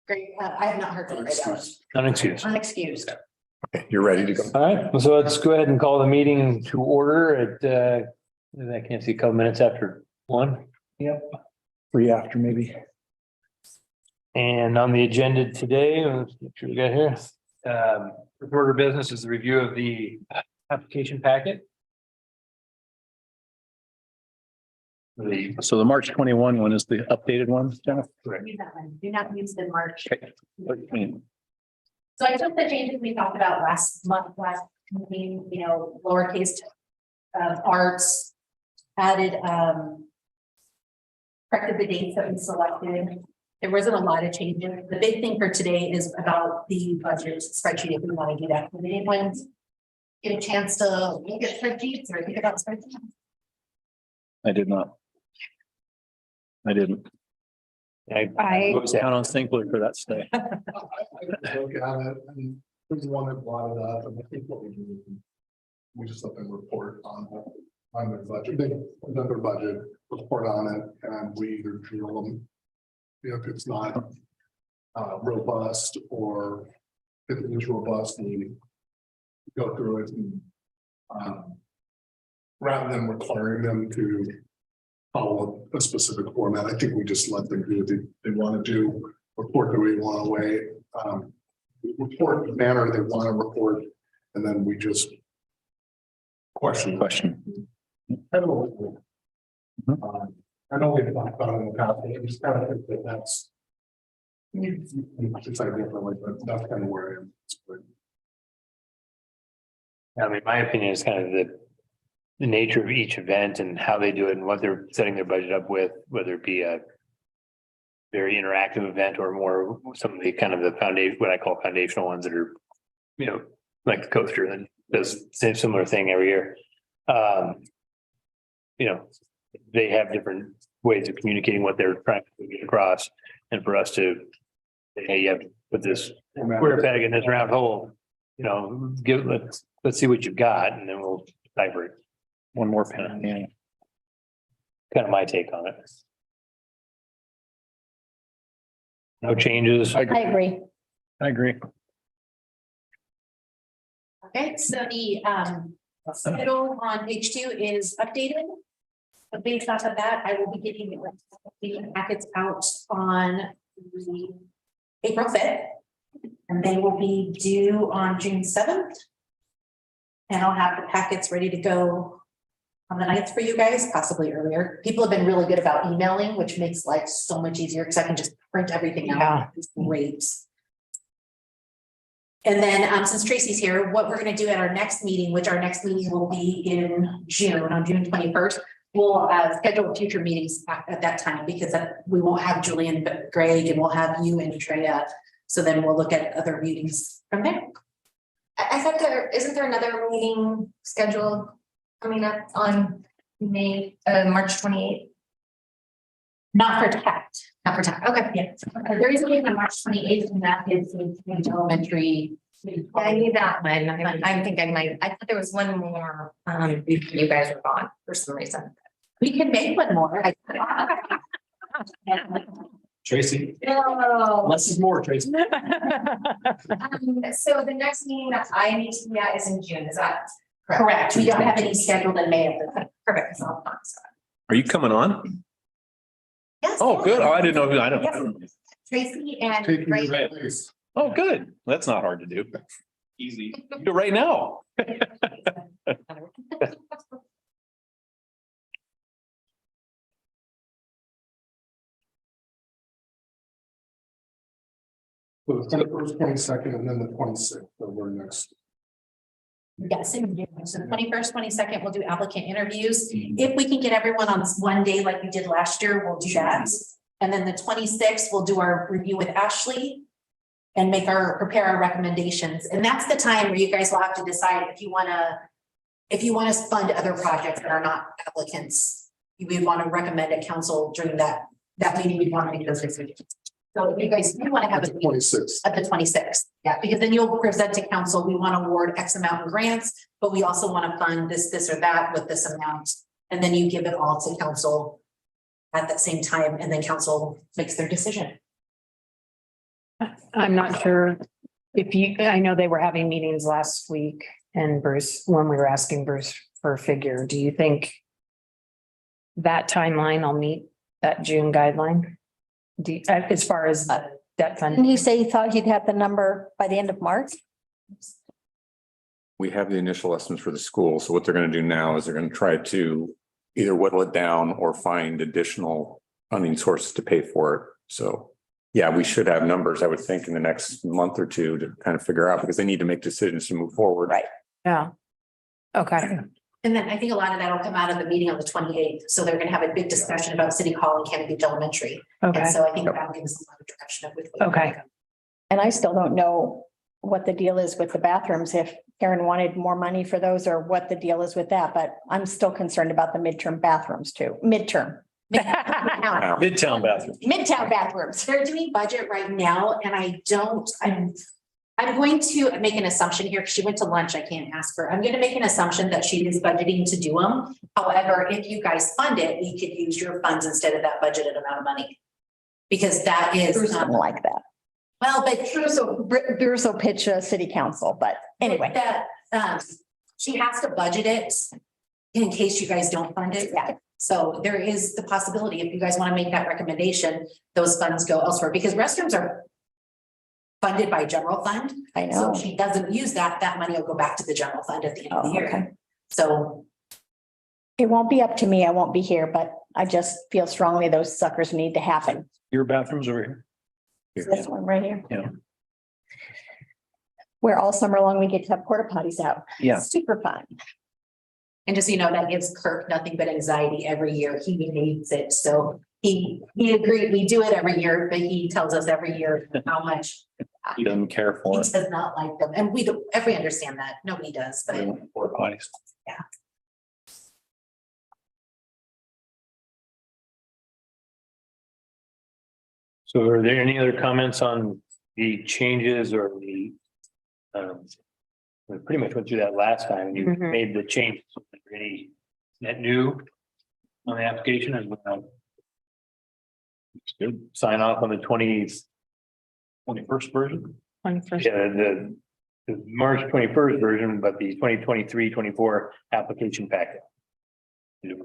Great. I have not heard from her right now. Unexcused. Unexcused. Okay, you're ready to go. All right, so let's go ahead and call the meeting to order at, I can't see, a couple minutes after 1. Three after maybe. And on the agenda today, let's make sure we got here. First order of business is the review of the application packet. So the March 21 one is the updated one, Jennifer? Use that one. Do not use the March. Okay. What do you mean? So I took the changes we talked about last meeting, lowercase arts, added, corrected the dates that we selected. There wasn't a lot of changes. The big thing for today is about the budget spreadsheet, if we want to do that. Did anyone get a chance to look at spreadsheets or think about spreadsheets? I did not. I didn't. I was down on Sinclair for that stay. I look at it and there's one that brought it up and I think what we do. We just let them report on their budget, they present their budget, report on it, and we either drill them. If it's not robust or if it is robust, we go through it and rather than requiring them to follow a specific format, I think we just let them do what they want to do, report the way they want to report the manner they want to report, and then we just question. I don't know. I know we've talked about it in the past, but I just kind of think that that's. It's like differently, but that's kind of where I am. I mean, my opinion is kind of the nature of each event and how they do it and what they're setting their budget up with, whether it be a very interactive event or more some of the kind of the foundation, what I call foundational ones that are, like the coaster that does same similar thing every year. They have different ways of communicating what they're trying to get across. And for us to say, hey, you have to put this square peg in this round hole, let's see what you've got and then we'll decipher it. One more pen. Yeah. Kind of my take on it. No changes. I agree. I agree. Okay, so the schedule on page 2 is updated. But based off of that, I will be getting the packets out on the April 5th. And they will be due on June 7th. And I'll have the packets ready to go on the 9th for you guys, possibly earlier. People have been really good about emailing, which makes life so much easier because I can just print everything out. It's great. And then since Tracy's here, what we're going to do at our next meeting, which our next meeting will be in June, on June 21st, we'll schedule future meetings at that time because we won't have Julian, but Greg, and we'll have you and Treya. So then we'll look at other meetings from there. I thought isn't there another meeting scheduled coming up on March 28th? Not for tech. Not for time. Okay, Yeah. There is a meeting on March 28th and that is in elementary. yeah, I need that one. I'm thinking I thought there was one more before you guys were gone for some reason. We can make one more. Tracy. No. Less is more, Tracy. So the next meeting that I need to be at is in June, is that Correct. We don't have any scheduled in May. perfect? So I'll find some. Are you coming on? Yes. Oh, good. Oh, I didn't know. I don't. Yes. Tracy and Take Ray. your place. Oh, good. That's not hard to do. Easy. Do it right now. So the 21st, 22nd, and then the 26th, so we're next. Yes, in June. So the 21st, 22nd, we'll do applicant interviews. If we can get everyone on one day like we did last year, we'll do that. And then the 26th, we'll do our review with Ashley and prepare our recommendations. And that's the time where you guys will have to decide if you want to fund other projects that are not applicants. You would want to recommend at council during that meeting. We'd want to make those decisions. So if you guys do want to have a meeting 26th. at the 26th, yeah, because then you'll present to council, we want to award X amount in grants, but we also want to fund this or that with this amount. And then you give it all to council at that same time, and then council makes their decision. I'm not sure if you, I know they were having meetings last week and Bruce, when we were asking Bruce for a figure, do you think that timeline will meet that June guideline? Do, as far as the debt Didn't fund? he say he thought he'd have the number by the end of March? We have the initial estimates for the school, so what they're gonna do now is they're gonna try to either whittle it down or find additional funding sources to pay for it. So, yeah, we should have numbers, I would think, in the next month or two to kind of figure out, because they need to make decisions to move forward. Right. Yeah. Okay, And then I think a lot of that will come out of the meeting on the 28th. So they're gonna have a big discussion about City Hall and Cannon Beach Elementary. And okay, so I think that'll give us a lot of direction of with. Okay. And I still don't know what the deal is with the bathrooms, if Karen wanted more money for those or what the deal is with that, but I'm still concerned about the midterm bathrooms too, midterm. Midtown bathroom. Midtown bathrooms. They're doing budget right now and I'm going to make an assumption here, because she went to lunch, I can't ask her. I'm gonna make an assumption that she is budgeting to do them. However, if you guys fund it, we could use your funds instead of that budgeted amount of money. Because that is, Bruce didn't like that. well, but Bruce will pitch a city council, but anyway. that, she has to budget it in case you guys don't fund it. Yeah. So there is the possibility, if you guys want to make that recommendation, those funds go elsewhere, because restrooms are funded by general fund. I So know. if she doesn't use that, that money will go back to the general fund at the end of the Oh, year. okay. So It won't be up to me. I won't be here, but I just feel strongly those suckers need to happen. Your bathrooms over here? This one right here. Yeah. Where all summer long we get to have porta potties out. Yeah. Super fun. and just, so you know, that gives Kirk nothing but anxiety every year. He hates it. So he agreed, we do it every year, but he tells us every year how much He doesn't care he for it. does not like them. And we don't, every understand that. Nobody does, but Porta potties. So are there any other comments on the changes or the? We pretty much went through that last time. You Mhm. made the changes. Any net new on the application and good sign off on the 21st version? 21st. Yeah, the March 21st version, but the 2023-24 application packet. You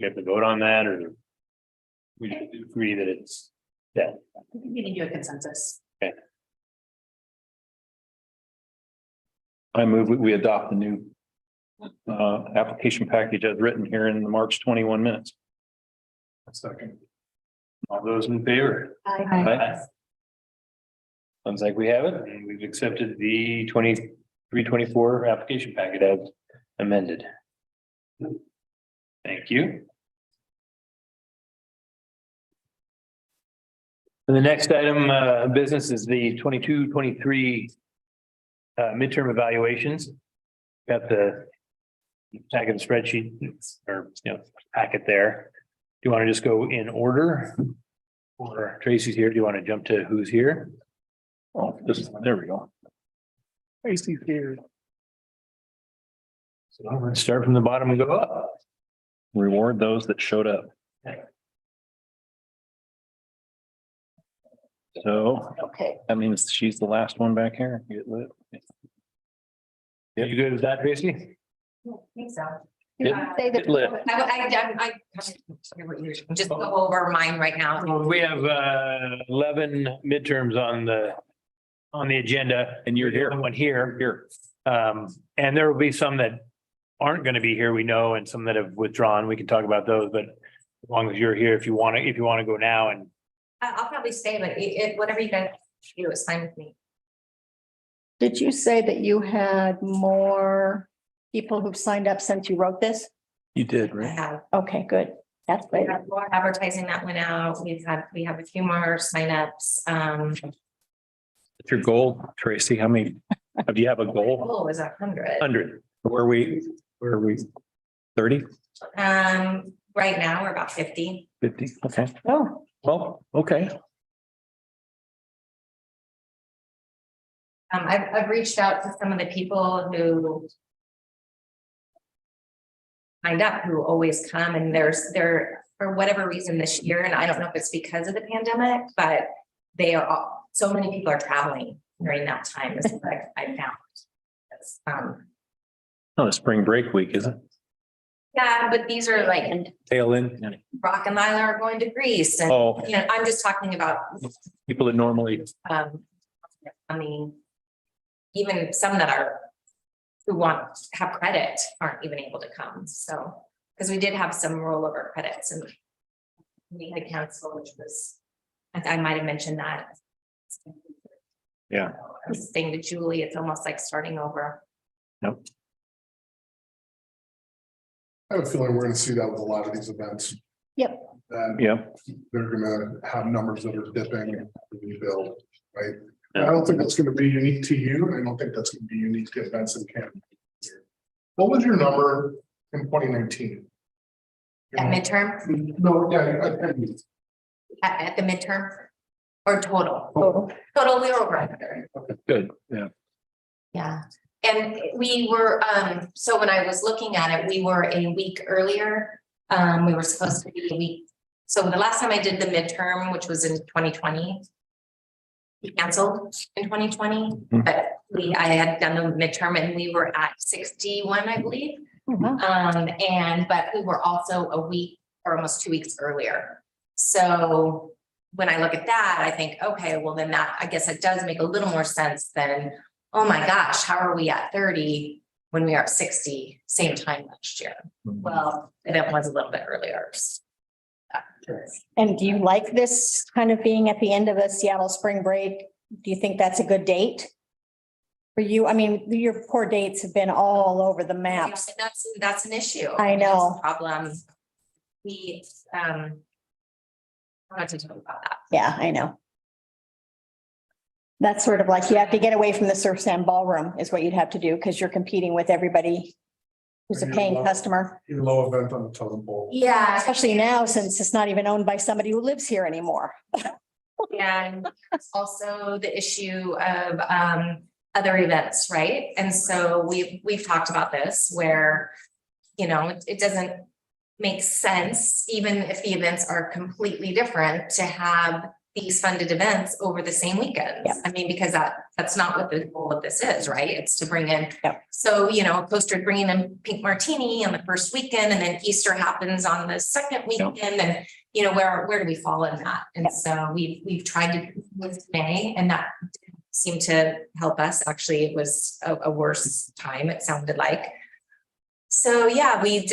have to vote on that, or we agree that it's, yeah, we need to do a consensus. I move we adopt the new application package as written here in the March 21 minutes. Second. all those in favor? Aye. Sounds like we have it, and we've accepted the 23-24 application packet as amended. Thank you. And the next item of business is the 22-23 midterm evaluations. Got the packet of spreadsheet or, packet there. Do you want to just go in order? Or Tracy's here. Do you want to jump to who's here? Oh, there we go. Tracy's here. So let's start from the bottom and go up. Reward those that showed up. So Okay. that means she's the last one back here. Get lit. You good with that, Tracy? I think so. Say that- Get lit. I just go over mine right now. We have 11 midterms on the agenda. And you're here. One here. Here. And there will be some that aren't going to be here, we know, and some that have withdrawn. We can talk about those, but as long as you're here, if you want to go now and I'll probably stay, but whatever you guys do is fine with me. Did you say that you had more people who've signed up since you wrote this? You did, I right? have, Okay, good. That's we great. have more advertising that went out. We have a few more signups. What's your goal, Tracy? How many? Do you have a goal? Goal was 100. 100. Where are we? 30? Right now, we're about 50. 50? Okay. Oh, Well, okay. I've reached out to some of the people who signed up, who always come, and they're for whatever reason this year, and I don't know if it's because of the pandemic, but they are all, so many people are traveling during that time is what I found. It's, Oh, spring break week, is it? yeah, but these are like Tail end. Rock and Lila are going to Greece and, Oh, you know, I'm just talking about, people that normally, I mean, even some that are who have credit aren't even able to come, so, because we did have some rollover credits and we had canceled, which was, I might have mentioned that. Yeah. I was saying to Julie, it's almost like starting over. nope. I have a feeling we're gonna see that with a lot of these events. Yep. And Yeah, they're gonna have numbers that are dipping and rebuild, right? Yeah. I don't think that's gonna be unique to you. And I don't think that's gonna be unique to events in Canada. What was your number in 2019? At midterm, No, yeah, at the midterm or total? Total. Total, we were over 100. good, yeah. Yeah, and we were, so when I was looking at it, we were a week earlier. We were supposed to be a week. So the last time I did the midterm, which was in 2020. We canceled in 2020, but I had done the midterm and we were at 61, I believe. But we were also a week or almost 2 weeks earlier. So when I look at that, I think, okay, well then that, I guess it does make a little more sense than, oh my gosh, how are we at 30 when we are at 60 same time last year? Well, the event was a little bit earlier. And do you like this kind of being at the end of a Seattle spring break? Do you think that's a good date? For you, I mean, your poor dates have been all over the maps. Yeah, that's an issue. I know. That's a problem. We, I want to talk about that. Yeah, I know. That's sort of like you have to get away from the Surf Sand Ballroom is what you'd have to do because you're competing with everybody who's a paying customer. Your low event on the totem pole. Yeah, Especially now, since it's not even owned by somebody who lives here anymore. and also the issue of other events, right? And so we've talked about this where, you know, it doesn't make sense, even if the events are completely different, to have these funded events over the same weekends. Yep. I mean, because that's not what the goal of this is, right? It's to bring in. Yep. So, you know, Coaster bringing in Pink Martini on the first weekend and then Easter happens on the second weekend and, you know, where do we fall in that? And Yep. so we've tried to with May and that seemed to help us. Actually, it was a worse time, it sounded like. So yeah, we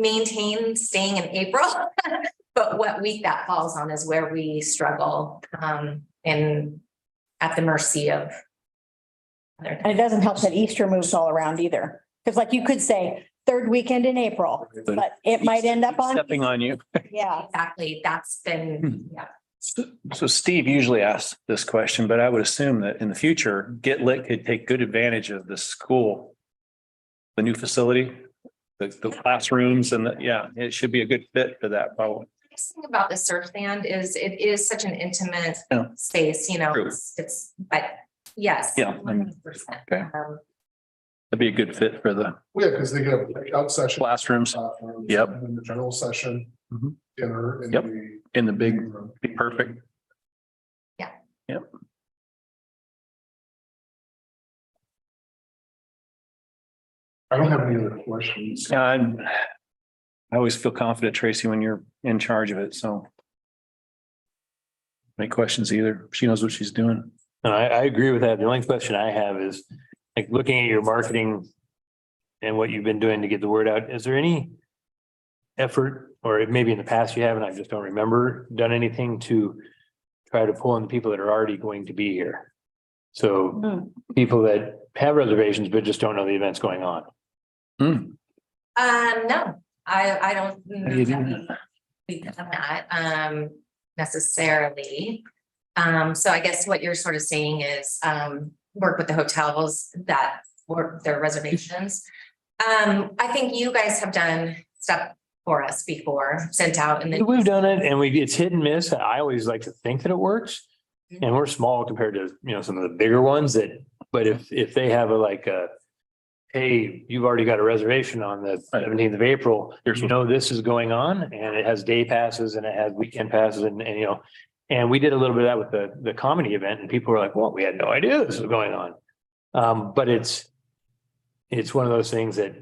maintained staying in April, but what week that falls on is where we struggle and at the mercy of. And it doesn't help that Easter moves all around either. Because like you could say third weekend in April, but it might end up on, Stepping on you. yeah. Exactly, that's been, yeah. So Steve usually asks this question, but I would assume that in the future, Get Lit could take good advantage of the school. The new facility, the classrooms and it should be a good fit for that probably. The nice thing about the surf stand is it is such an intimate Yeah. space, you know, True. it's, but yes. Yeah, I mean, 100%. okay. That'd be a good fit for the Yeah, because they get a breakout session. classrooms Yep. And then the general session, Mhm. dinner. And Yep. the in the big, be perfect. I don't have any other questions. I always feel confident, Tracy, when you're in charge of it, so. Any questions either? She knows what she's doing. No, I agree with that. The only question I have is, like, looking at your marketing and what you've been doing to get the word out, is there any effort, or maybe in the past you haven't, I just don't remember, done anything to try to pull in the people that are already going to be here? So people that have reservations but just don't know the event's going on. Hmm. No, I don't. How do you do know that We've done that, necessarily. So I guess what you're sort of saying is, work with the hotels that work their reservations. I think you guys have done stuff for us before, sent out and then. We've done it and it's hit and miss. I always like to think that it works. And we're small compared to, you know, some of the bigger ones but if they have hey, you've already got a reservation on the 17th of April, you know, this is going on and it has day passes and it has weekend passes and you know, And we did a little bit of that with the comedy event and people were like, well, we had no idea this was going on. But it's one of those things that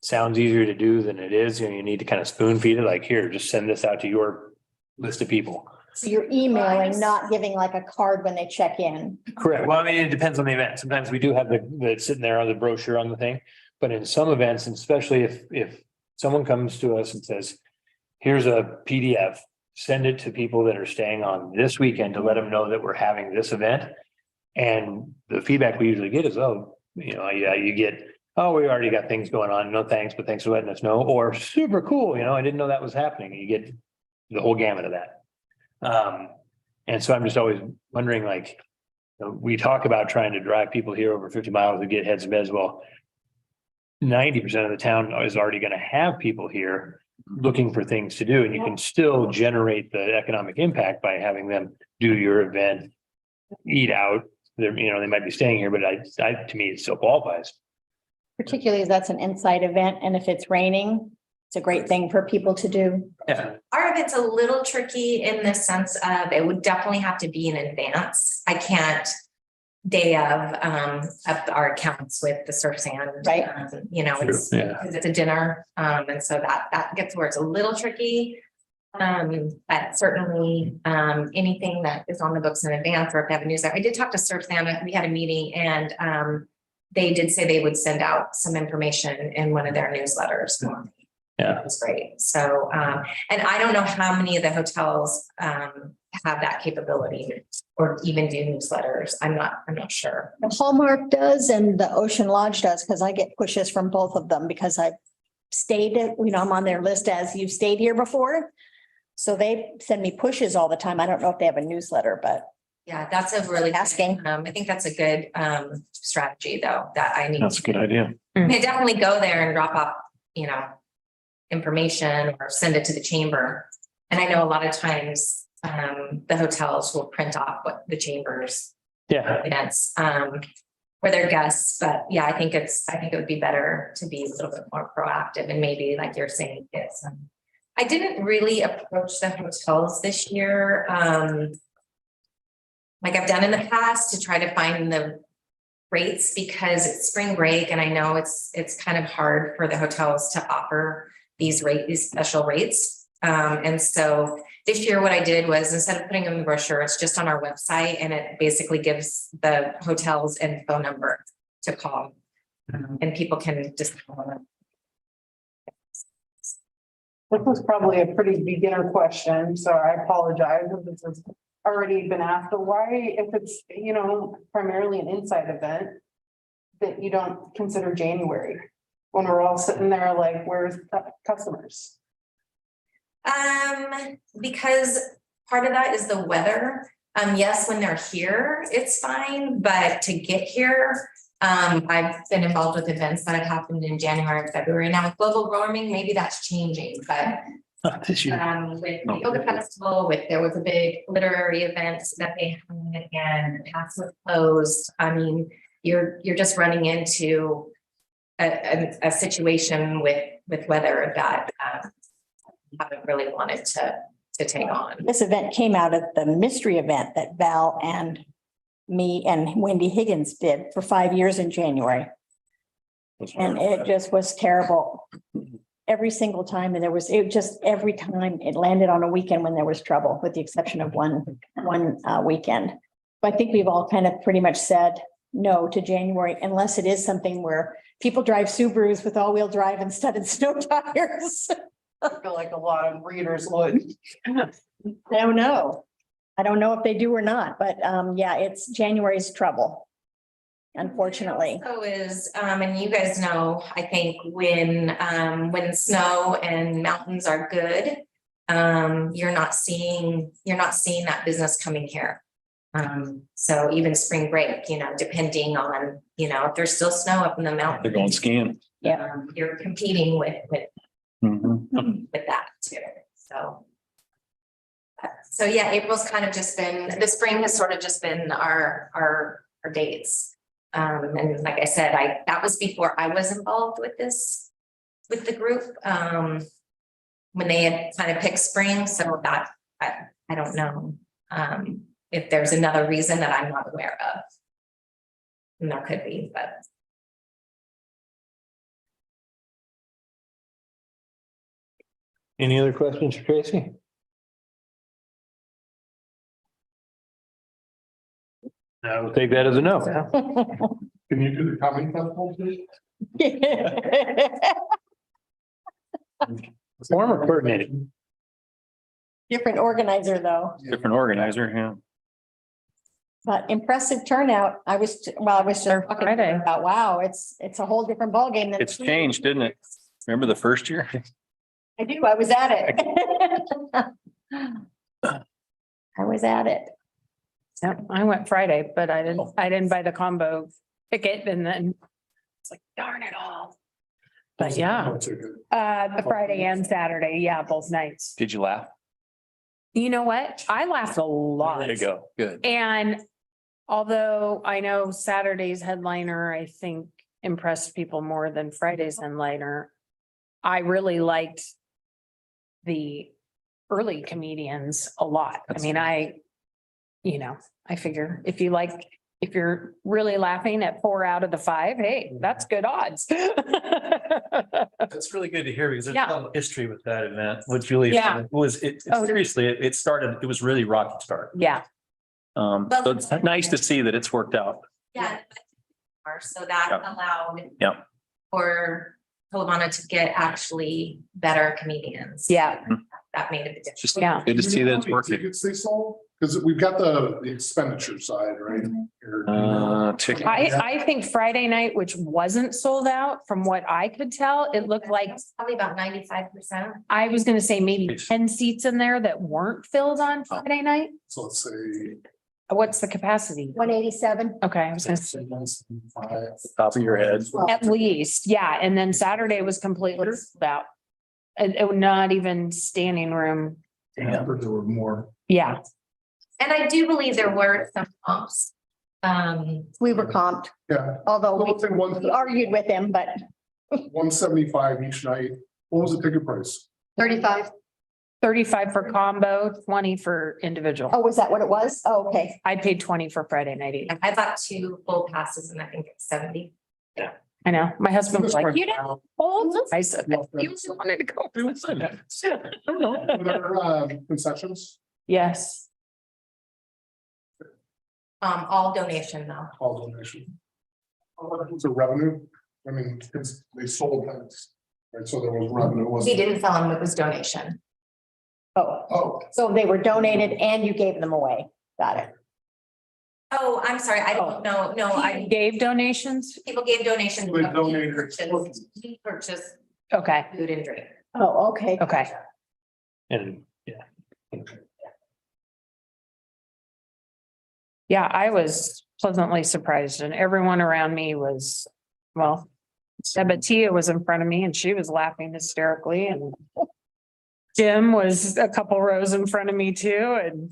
sounds easier to do than it is. You know, you need to kind of spoon feed it, like, here, just send this out to your list of people. So you're emailing, not giving like a card when they check in. Correct. Well, I mean, it depends on the event. Sometimes we do have the sitting there on the brochure on the thing. But in some events, and especially if someone comes to us and says, here's a PDF, send it to people that are staying on this weekend to let them know that we're having this event. And the feedback we usually get is, oh, you know, yeah, you get, oh, we already got things going on. No, thanks, but thanks for letting us know. Or super cool, you know, I didn't know that was happening. And you get the whole gamut of that. And so I'm just always wondering, like, you know, we talk about trying to drive people here over 50 miles to get heads and beds. Well, 90% of the town is already going to have people here looking for things to do, and you can still generate the economic impact by having them do your event, eat out. They're, you know, they might be staying here, but to me, it still qualifies. Particularly as that's an inside event, and if it's raining, it's a great thing for people to do. Yeah. Our event's a little tricky in the sense of it would definitely have to be in advance. I can't day of up our accounts with the surf sand. Right. You know, it's, Yeah. because it's a dinner. And so that gets where it's a little tricky. But certainly anything that is on the books in advance, or if they have a newsletter. I did talk to Surf Sand. We had a meeting and they did say they would send out some information in one of their newsletters for me. Yeah. That was great. So, and I don't know how many of the hotels have that capability or even do newsletters. I'm not sure. The Hallmark does and the Ocean Lodge does, because I get pushes from both of them because I've stayed, you know, I'm on their list as you've stayed here before. So they send me pushes all the time. I don't know if they have a newsletter, but Yeah, that's a really Asking. I think that's a good strategy though, that I need. That's a good idea. They definitely go there and drop off, you know, information or send it to the chamber. And I know a lot of times the hotels will print off what the chambers Yeah. events for their guests. But yeah, I think it would be better to be a little bit more proactive and maybe like you're saying, it's I didn't really approach the hotels this year. Like I've done in the past to try to find the rates because it's spring break and I know it's kind of hard for the hotels to offer these special rates. And so this year what I did was instead of putting them in the brochure, it's just on our website and it basically gives the hotels and phone number to call and people can just. This was probably a pretty beginner question, so I apologize if this has already been asked, but why, if it's, you know, primarily an inside event, that you don't consider January when we're all sitting there like, where's the customers? Because part of that is the weather. Yes, when they're here, it's fine, but to get here, I've been involved with events that have happened in January and February. Now with global warming, maybe that's changing, but This year. with the yoga festival, there was a big literary event that they had and the paths was closed. I mean, you're just running into a situation with weather that haven't really wanted to take on. this event came out of the mystery event that Val and me and Wendy Higgins did for 5 years in January. And it just was terrible. Every single time, and every time it landed on a weekend when there was trouble, with the exception of one weekend. But I think we've all kind of pretty much said no to January, unless it is something where people drive Subarus with all-wheel drive and studded snow tires. I feel like a lot of readers would. I don't know. I don't know if they do or not, but yeah, it's January's trouble. Unfortunately. So is, and you guys know, I think when snow and mountains are good, you're not seeing that business coming here. So even spring break, you know, depending on, you know, if there's still snow up in the mountains. They're going skiing. Yeah. You're competing with that too, so. So yeah, April's kind of just been, the spring has sort of just been our dates. And like I said, that was before I was involved with the group, when they had kind of picked spring, so that, I don't know. If there's another reason that I'm not aware of. And there could be, but. Any other questions for Tracy? I will take that as a no. Can you do the comedy festival, please? Former coordinated. Different organizer though, Different organizer, yeah. but impressive turnout. I was just talking Friday. about, wow, it's a whole different ballgame than. It's changed, didn't it? Remember the first year? I do, I was at it. I was at it. Yep, I went Friday, but I didn't buy the combo ticket and then it's like, darn it all. But yeah, the Friday and Saturday, yeah, both nights. Did you laugh? You know what? I laughed a lot. There you go. Good. And although I know Saturday's headliner, I think impressed people more than Friday's headliner. I really liked the early comedians a lot. I mean, I figure if you're really laughing at 4 out of the 5, hey, that's good odds. That's really good to hear because there's Yeah. a lot of history with that event. What Julie Yeah. said was, it Oh. seriously, it started, it was really rocky start. Yeah, So it's nice to see that it's worked out. Yeah. So that Yep. allowed. Yep. For Colvana to get actually better comedians. yeah, That made a big difference. Just Yeah. good to see that it's working. Tickets they sold, because we've got the expenditure side, right? Here. Ticket. I think Friday night, which wasn't sold out, from what I could tell, it looked like, Probably about 95%. I was gonna say maybe 10 seats in there that weren't filled on Friday night. So let's say. What's the capacity? 187. Okay, I was gonna say, Top of your head. at least, yeah, and then Saturday was completely sold out. And not even standing room, There were more. yeah, And I do believe there were some comps. We were comped, Yeah. although Well, let's say we argued with him, but 175 each night. What was the ticket price? 35. 35 for combo, 20 for individual. Oh, was that what it was? Oh, okay. I paid 20 for Friday night. eating. I bought 2 full passes and I think it's 70. I know, my husband was like, you didn't hold. I said, he was wanted to go. Were there concessions? Yes, All donation though. All donation. What was the revenue? I mean, because they sold things, right? So there was revenue, We wasn't? didn't sell them, it was donation. Oh, Oh, so they were donated and you gave them away. Got it. Oh, I'm sorry, I don't know. No, gave donations. people gave donations. They donated. We purchased Okay, food and drink. Oh, okay. okay. And yeah, Yeah, I was pleasantly surprised and everyone around me was, well, Sabatia was in front of me and she was laughing hysterically and Jim was a couple rows in front of me too, and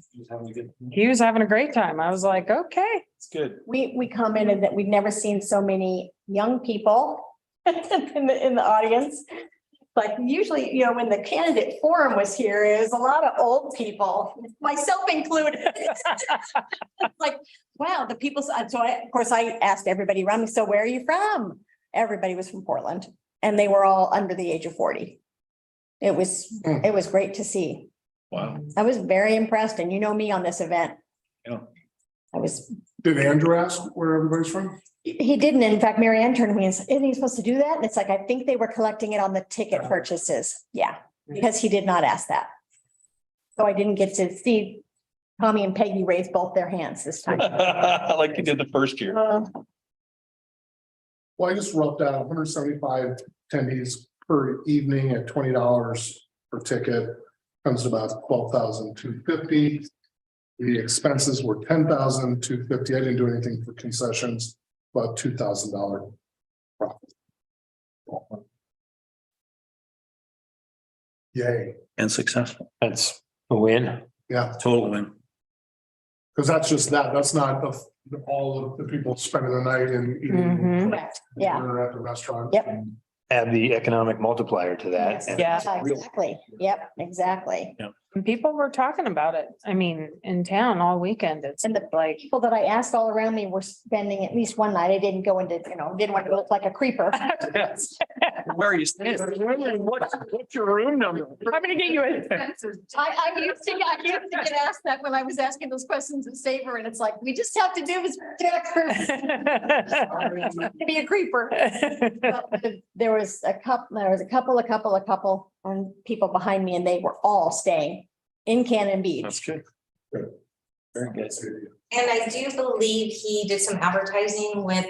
he was having a great time. I was like, okay. It's good. We commented that we'd never seen so many young people in the audience. Like usually, when the candidate forum was here, it was a lot of old people, myself included. Like, wow, the people, so of course I asked everybody around me, so where are you from? Everybody was from Portland and they were all under the age of 40. It was great to see. Wow. I was very impressed and you know me on this event. Yeah. did Andrew ask where everybody's from? He didn't. In fact, Mary Ann turned to me and said, isn't he supposed to do that? And it's like, I think they were collecting it on the ticket purchases. Yeah, because he did not ask that. So I didn't get to see Tommy and Peggy raise both their hands this time. Like you did the first year. Well, I just wrote down 175 attendees per evening at $20 per ticket. Comes to about 12,250. The expenses were 10,250. I didn't do anything for concessions, about $2,000 profit. Yay, And successful. that's a win. yeah, Total win. because that's just that. That's not all of the people spending the night and eating Mhm. Correct. Yeah. dinner at the restaurant. Yep. Add the economic multiplier to that. and Yeah. it's real. Exactly. Yep, exactly. And people were talking about it. I mean, in town all weekend. It's And the like. people that I asked all around me were spending at least one night. I didn't go into, didn't want to look like a creeper. Where are you staying? What's your room number? I'm gonna get you a. I used to get asked that when I was asking those questions at Saver, and it's like, we just have to do is to be a creeper. There was a couple, and people behind me, and they were all staying in Cannon That's Beach. good. Very good. And I do believe he did some advertising with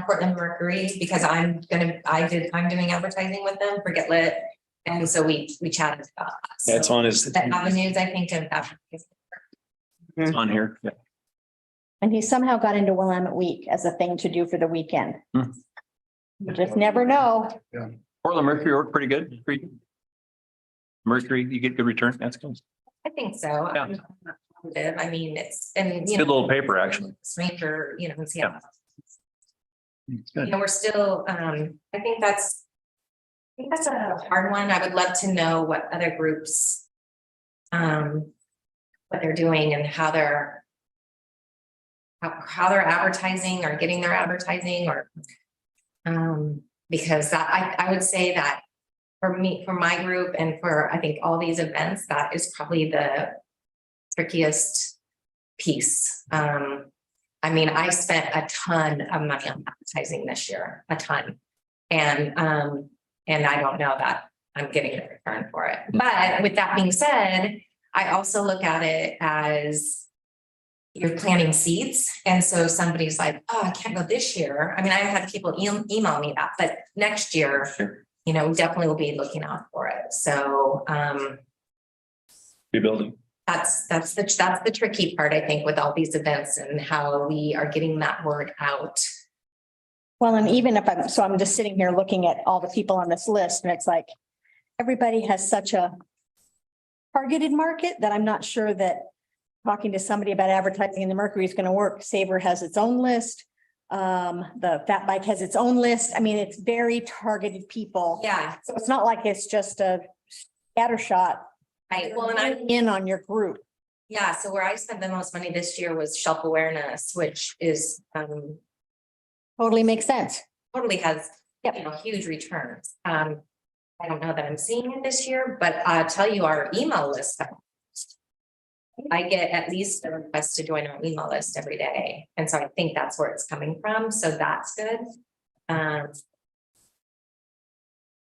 Portland Mercury because I'm doing advertising with them for Get Lit. And so we chatted about that. So That's on his, the avenues, I think, of advertising. it's on here. Yeah. And he somehow got into Willamette Week as a thing to do for the weekend. Hmm. You just never know. Portland Mercury worked pretty good for you. Mercury, you get good return. That's good. I think so. Yeah. I'm not positive. I mean, it's, and It's you a good know, little paper, actually. stranger, in Seattle. It's good. We're still, I think that's a hard one. I would love to know what other groups, what they're doing and how they're advertising or getting their advertising or, because that, I would say that for me, for my group and for, I think all these events, that is probably the trickiest piece. I mean, I spent a ton of money on advertising this year, a ton. And I don't know that I'm getting a return for it. But with that being said, I also look at it as you're planting seeds. And so somebody's like, oh, I can't go this year. I mean, I've had people email me that, but next year, Sure. Definitely will be looking out for it. So Rebuilding. that's the tricky part, I think, with all these events and how we are getting that word out. Well, and even if I'm just sitting here looking at all the people on this list, and it's like, everybody has such a targeted market that I'm not sure that talking to somebody about advertising in the Mercury is going to work. Saver has its own list. The Fat Bike has its own list. I mean, it's very targeted people. Yeah, So it's not like it's just a scatter shot right. Well, and I'm in on your group. Yeah, so where I spent the most money this year was shelf awareness, which is Totally makes sense. totally has, huge returns. I don't know that I'm seeing it this year, but I'll tell you our email list. I get at least a request to join our email list every day. And so I think that's where it's coming from. So that's good.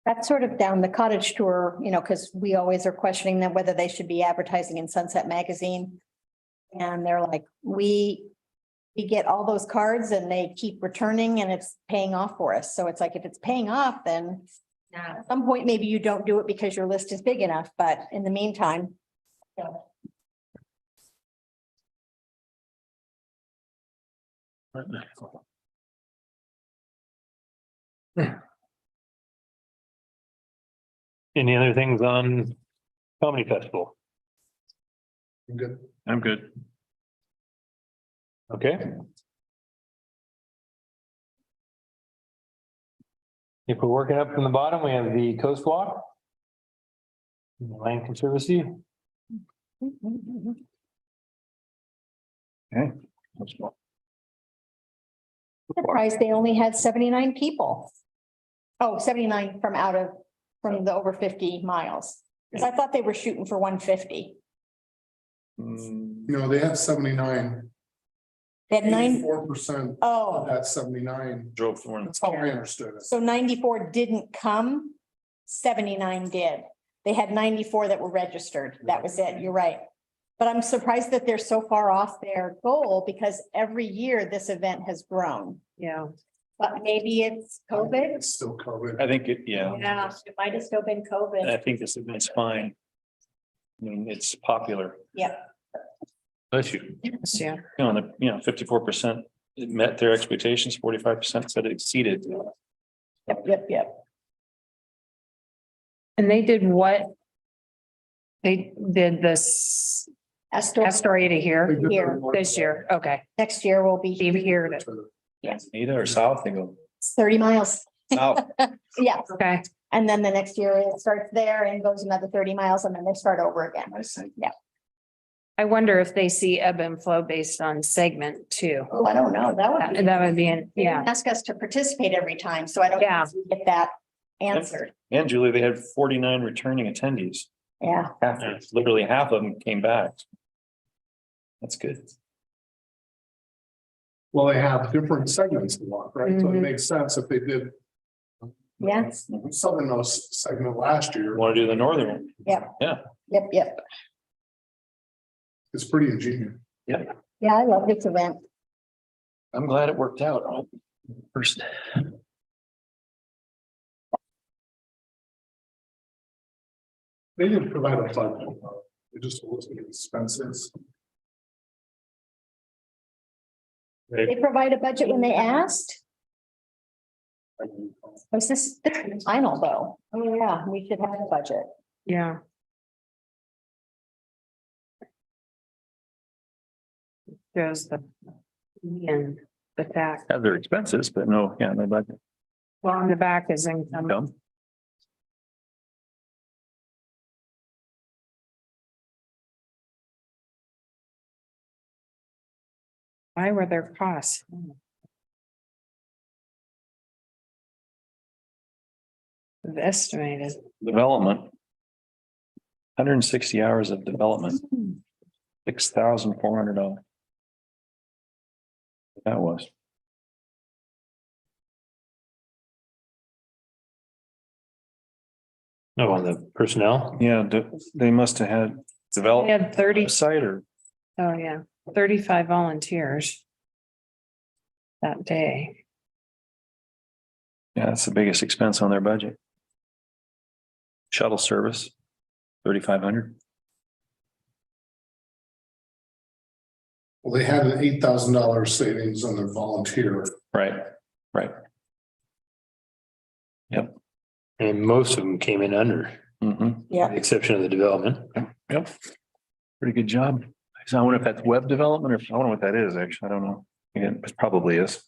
That's sort of down the cottage tour, because we always are questioning them whether they should be advertising in Sunset Magazine. And they're like, we get all those cards and they keep returning and it's paying off for us. So it's like, if it's paying off, then Yeah. at some point, maybe you don't do it because your list is big enough, but in the meantime. Any other things on comedy festival? Good. I'm good. Okay. If we're working up from the bottom, we have the Coast Walk. The Land Conservancy. Okay. Surprised they only had 79 people. Oh, 79 from the over 50 miles. Because I thought they were shooting for 150. They have 79. They had 4% Oh, of that 79. Drove for one. That's how I understood it. so 94 didn't come, 79 did. They had 94 that were registered. That was it. You're right. But I'm surprised that they're so far off their goal because every year this event has grown. Yeah. But maybe it's COVID. It's still COVID. I think yeah. It might have still been COVID. I think this event's fine. I mean, it's popular. Yep. Bless you. Yeah. 54%, it met their expectations, 45% said it exceeded. Yep. And they did what? They did this Astoria here Here. this year. Okay. Next year will be Even here. Either or south, they go 30 miles. south. Yeah. Okay. And then the next year it starts there and goes another 30 miles and then they start over again. I see. I wonder if they see ebb and flow based on segment too. Oh, I don't know. That would be, They yeah, didn't ask us to participate every time, so I don't Yeah. get that answered. And Julie, they had 49 returning attendees. Yeah. Literally half of them came back. That's good. Well, they have different segments to walk, right? So it Mhm. makes sense if they did. Yeah. Southernmost segment last year. Want to do the northern one? Yep. It's pretty ingenious. Yeah, I love this event. I'm glad it worked out. First, They didn't provide a budget. They just listed expenses. They provide a budget when they asked. Was this is final though? Oh, yeah, we should have a budget. yeah. Shows the, and the fact, have their expenses, but no, yeah, no budget. well, on the back is income. Dumb. Why were there costs? Estimated. Development. 160 hours of development, $6,400. That was. No, on the personnel. Yeah, they must have had They developed had 30, site or oh yeah, 35 volunteers. That day. yeah, that's the biggest expense on their budget. Shuttle service, 3,500. Well, they had an $8,000 savings on their volunteer. Right. And most of them came in under, Mhm. Yeah. with the exception of the development. Yep. Pretty good job. So I wonder if that's web development or I wonder what that is, actually. I don't know. Again, it probably is.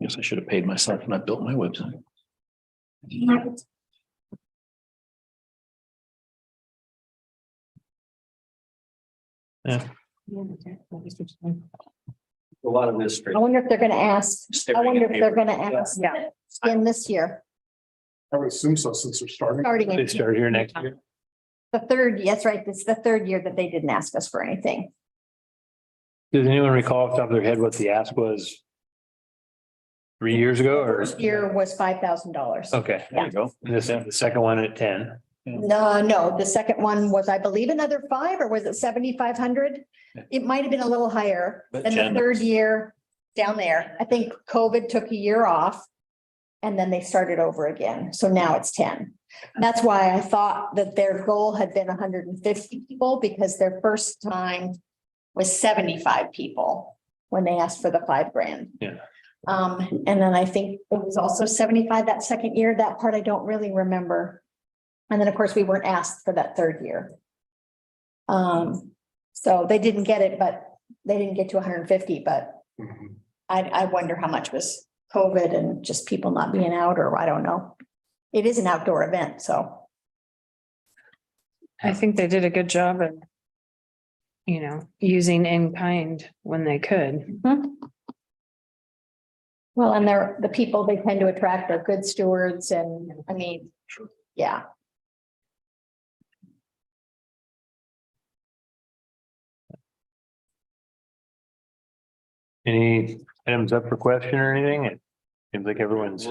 Guess I should have paid myself when I built my website. A lot of this. I wonder if they're gonna ask, I wonder if they're gonna ask Yeah. in this year, I would assume so since they're starting. starting They in start here next year. the third, that's right, this is the third year that they didn't ask us for anything. Does anyone recall off the top of their head what the ask was 3 years ago or? First year was $5,000. Okay, There you go. this is the second one at 10. No, the second one was, I believe, another 5, or was it 7,500? It might have been a little higher But than the Jen- third year down there. I think COVID took a year off. And then they started over again. So now it's 10. That's why I thought that their goal had been 150 people because their first time was 75 people when they asked for the $5,000. Yeah. And then I think it was also 75 that second year. That part I don't really remember. And then, of course, we weren't asked for that third year. So they didn't get it, but they didn't get to 150, but Mhm. I wonder how much was COVID and just people not being out, or I don't know. It is an outdoor event, so. I think they did a good job of, using in kind when they could. Well, and they're, the people they tend to attract are good stewards and, I mean, yeah. Any items up for question or anything? It seems like everyone's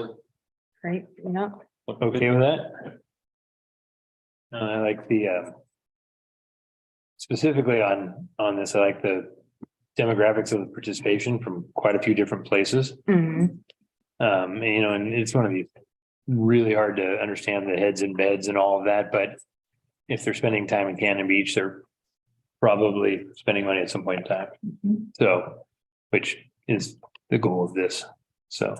Right, yeah. okay with that. I like the specifically on this, I like the demographics of the participation from quite a few different places. Mhm. And it's one of these really hard to understand the heads and beds and all of that, but if they're spending time in Cannon Beach, they're probably spending money at some point in time. So, which is the goal of this, so.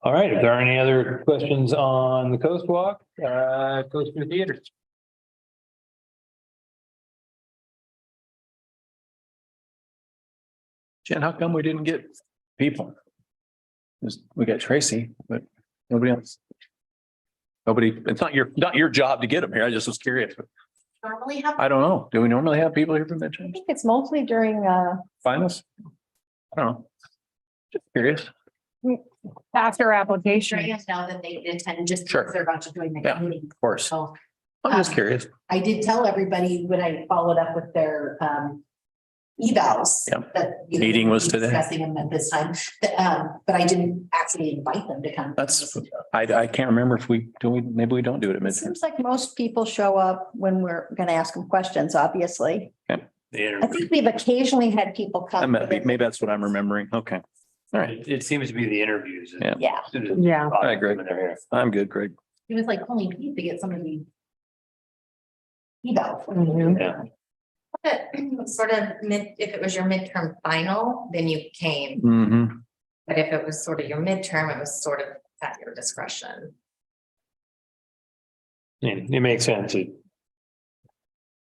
All right, if there are any other questions on the Coast Walk, Coast View Theater. Jen, how come we didn't get people? We got Tracy, but nobody else. Nobody, it's not your job to get them here. I just was curious. Normally have. I don't know. Do we normally have people here from I midterm think it's mostly during, finals? I don't know. Just curious. After application. Now that they attend just Sure. because they're about to join the Yeah. committee. Of course. So I'm just curious. I did tell everybody when I followed up with their evals. Yep. That, you know, Meeting was we'll be today. Discussing them at this time, but I didn't actually invite them to come. That's, I can't remember if maybe we don't do it at it midterm. seems like most people show up when we're going to ask them questions, obviously. The I interview, think we've occasionally had people come. Maybe that's what I'm remembering. Okay. All right. it seems to be the interviews. Yeah. Yeah. Yeah. All right, Greg. When they're here. I'm good, Greg. It was like pulling teeth to get somebody. Eval. Mhm. Yeah. Sort of if it was your midterm final, then you came. Mm-hmm. But if it was sort of your midterm, it was sort of at your discretion. It makes sense. It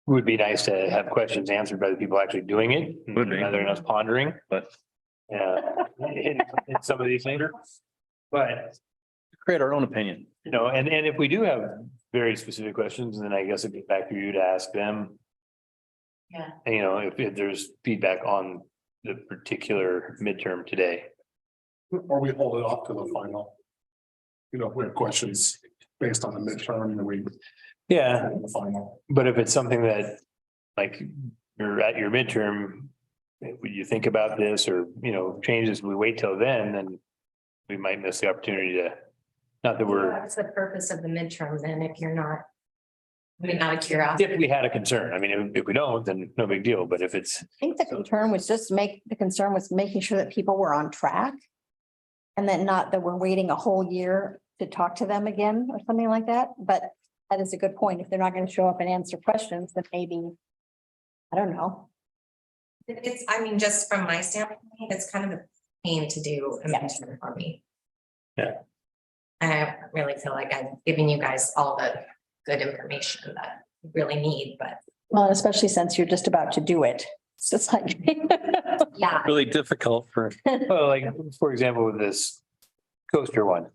would be nice to have questions answered by the people actually doing it. Would be. Rather than us pondering, But yeah, in some of these things. But, create our own opinion. you know, and if we do have very specific questions, then I guess it'd be back to you to ask them. Yeah. And, you know, if there's feedback on the particular midterm today. Or we hold it off to the final. You know, if we have questions based on the midterm, then we. Yeah, The final. but if it's something that, like, you're at your midterm, would you think about this or, you know, changes, we wait till then we might miss the opportunity to, not that we're, What's the purpose of the midterm then if you're not? I mean, out of curiosity. if we had a concern, I mean, if we don't, then no big deal, but if it's, I think the concern was making sure that people were on track. And then not that we're waiting a whole year to talk to them again or something like that, but that is a good point. If they're not going to show up and answer questions, then maybe, I don't know. It's, I mean, just from my standpoint, it's kind of a pain to do a midterm for me. Yeah. I really feel like I'm giving you guys all the good information that you really need, but Well, especially since you're just about to do it. It's just like. yeah. Really difficult for, well, like, for example, with this coaster one,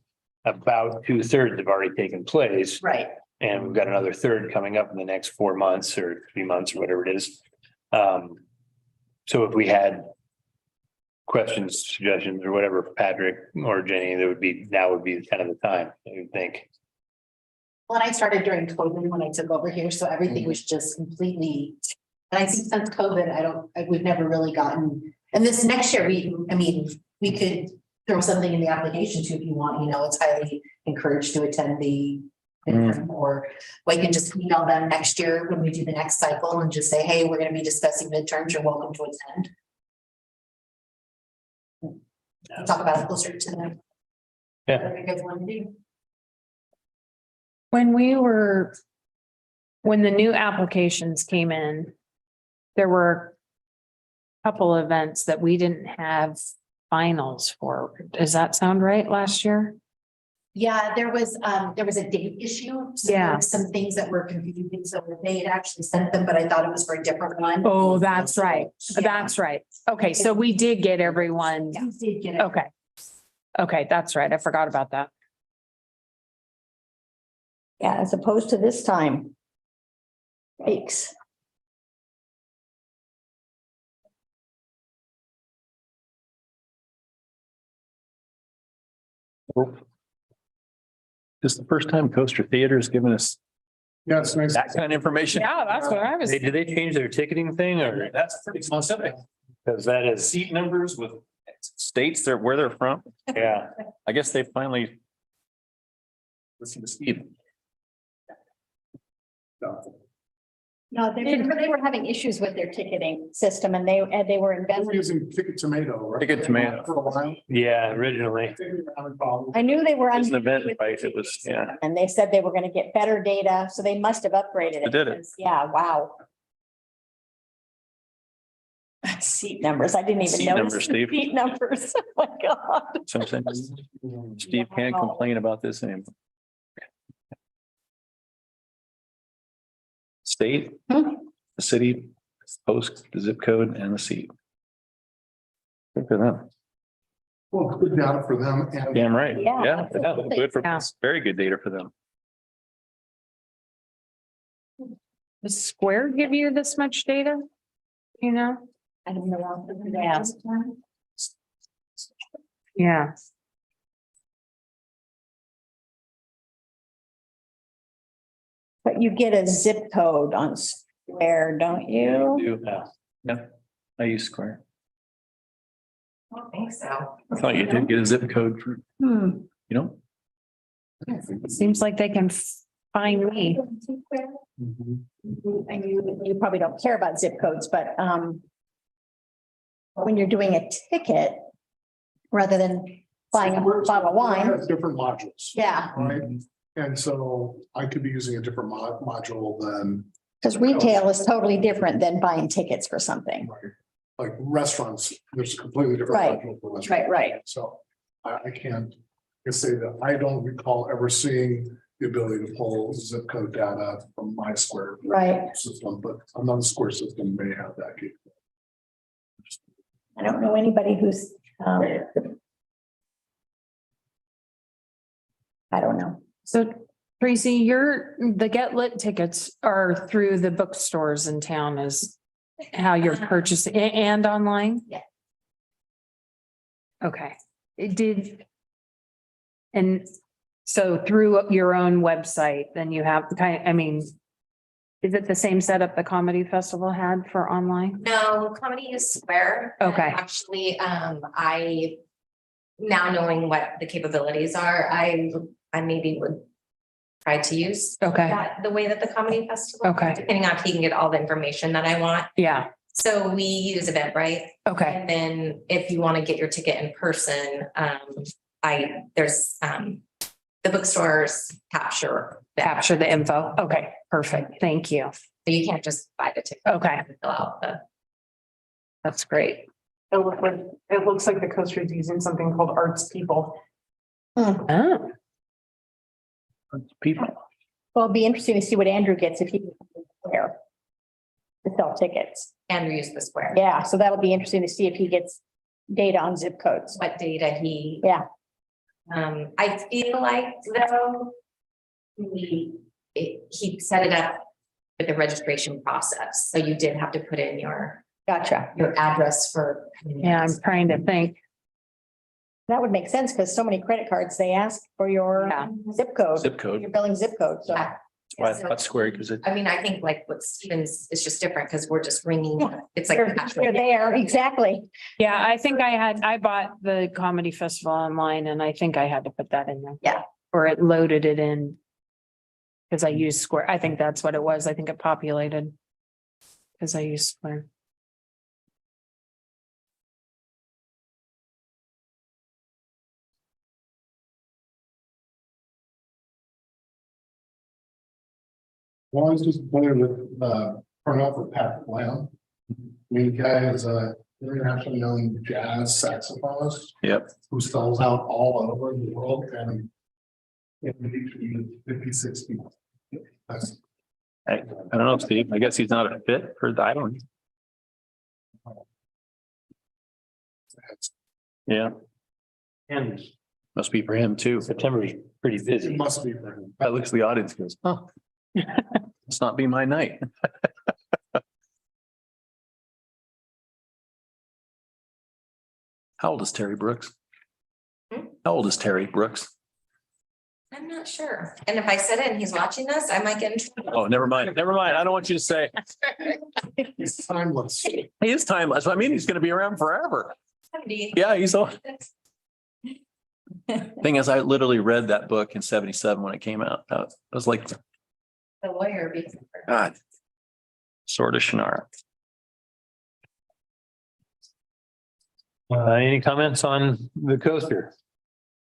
about 2/3 have already taken place. Right. And we've got another third coming up in the next 4 months or 3 months or whatever it is. So if we had questions, suggestions or whatever, for Patrick or Jenny, now would be kind of the time, I would think. Well, and I started during COVID when I took over here, so everything was just completely. And I think since COVID, we've never really gotten, and this next year, we could throw something in the application too, if you want, you know, it's highly encouraged to attend the. Or we can just email them next year when we do the next cycle and just say, hey, we're gonna be discussing midterms, you're welcome to attend. We'll talk about it closer to them. Yeah. Whatever you guys want to do. When the new applications came in, there were a couple events that we didn't have finals for. Does that sound right last year? Yeah, there was a date issue. So there Yeah. were some things that were confusing, so they had actually sent them, but I thought it was for a different one. Oh, that's right. Yeah. That's right. Okay, so we did get everyone. You did get it. Okay. Okay, that's right. I forgot about that. Yeah, as opposed to this time. Yikes. this is the first time Coaster Theater has given us Yeah, it's nice. that kind of information. Yeah, that's what I was. Did they change their ticketing thing or? That's pretty specific. Because that is, Seat numbers with states where they're from. yeah, I guess they finally. Listen to Steve. No, they were having issues with their ticketing system and they were They were investing. using Ticket Tomato. right? Ticket Tomato. For a while. yeah, originally. They were having problems. I knew they were. It was an event, with- right? It was, yeah. And they said they were gonna get better data, so they must have upgraded it. They did it. because, Yeah, wow. Seat numbers, I didn't even Seat notice. numbers, the Steve. Seat numbers, oh my God. So I'm saying, Steve can't complain about this anymore. State, Hmm. the city, post, the zip code and the seat. Good for them. Well, it's good data for them and Damn right. Yeah, Yeah, good for, Yeah. very good data for them. Does Square give you this much data? You know? I don't know. Yeah. Yeah. But you get a zip code on Square, don't you? Yeah, I use Square. I don't think so. I thought you did get a zip code for, Hmm. you know? Seems like they can find me. And you probably don't care about zip codes, but when you're doing a ticket, rather than buying a bottle of wine, Has different modules. yeah, Right, and so I could be using a different module than, because retail is totally different than buying tickets for something. right, like restaurants, there's a completely different Right, module for restaurants. right. So I can't say that I don't recall ever seeing the ability to pull zip code data from my Square Right. system, but another Square system may have that capability. I don't know anybody who's, I don't know. So Tracy, the Get Lit tickets are through the bookstores in town is how you're purchasing and online? Yeah. Okay, it did. And so through your own website, then you have I mean, is it the same setup the comedy festival had for online? No, comedy is Square. Okay. Actually, I, now knowing what the capabilities are, I maybe would try to use Okay, that, the way that the comedy festival. Okay. Depending on if he can get all the information that I want. yeah, So we use Eventbrite. okay, And then if you want to get your ticket in person, there's the bookstores capture. that. capture the info. Okay, perfect. Thank you. So you can't just buy the ticket. Okay, and Fill out the. that's great. It looks like the coaster is using something called Arts People. Oh, People. Well, it'd be interesting to see what Andrew gets if he can there to sell tickets. And use the Square. Yeah, so that'll be interesting to see if he gets data on zip codes. What data he. Yeah. I feel like though. He set it up with the registration process, so you did have to put in your Gotcha. address for. yeah, I'm trying to think. That would make sense because so many credit cards, they ask for your Yeah. zip code. Zip code. Your billing zip code, so. Yeah. Why that's Square, because it, I mean, I think like what Stevens is just different because we're just ringing, Yeah. it's like. You're there, exactly. Yeah, I think I bought the comedy festival online and I think I had to put that in there. Yeah. Or it loaded it in. Cause I used Square. I think that's what it was. I think it populated. Cause I used Square. Well, I was just playing with, turnout with Patrick Lamb. I mean, the guy is a internationally known jazz saxophonist. Yep. Who sells out all over the world and. It would be 56 people. That's, I don't know, Steve. I guess he's not a fit for the, I don't. that's, Yeah, And must be for him too. September is pretty it busy. must be for him. That looks the audience goes, huh? It's not be my night. How old is Terry Brooks? Hmm? How old is Terry Brooks? I'm not sure. And if I said it and he's watching this, I might get in trouble. Oh, never mind. Never mind. I don't want you to say. He's timeless. He is timeless. I mean, he's gonna be around forever. 70. Yeah, he's all. Thing is, I literally read that book in 77 when it came out. I was like, The lawyer. God. Sword of Shannara. Any comments on the coaster?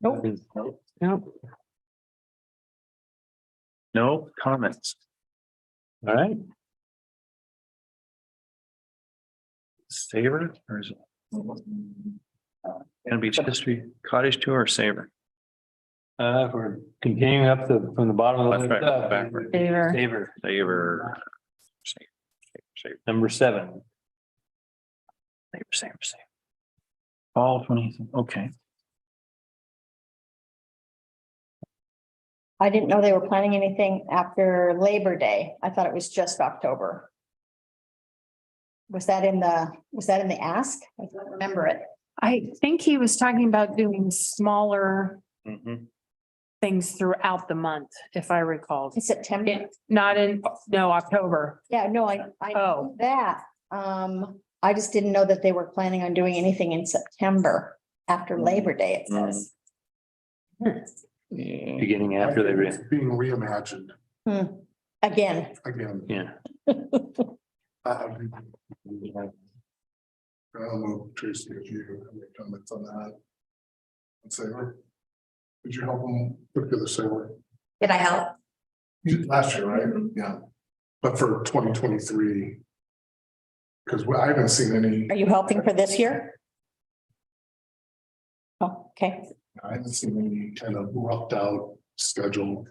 Nope. Nope. No comments. All right, Savor or is it? Gonna Beach History Cottage Tour or Savor? we're continuing up from the bottom of the That's right, list. backward. Favor. Favor, Savor. Savor. number 7. Savor. Fall 20, okay. I didn't know they were planning anything after Labor Day. I thought it was just October. Was that in the ask? I don't remember it. I think he was talking about doing smaller Mhm. things throughout the month, if I recall. In September. Not in, no, October. Yeah, no, I know that. I just didn't know that they were planning on doing anything in September after Labor Day, it says. Yeah. Beginning after they, It's being reimagined Again, again. yeah. I don't know, Tracy, if you have any comments on that. Let's say, did you help them put together sailor? Did I help? Last year, right? Yeah. But for 2023. Because I haven't seen any, are you helping for this year? Oh, okay. I haven't seen any kind of roughed out schedule.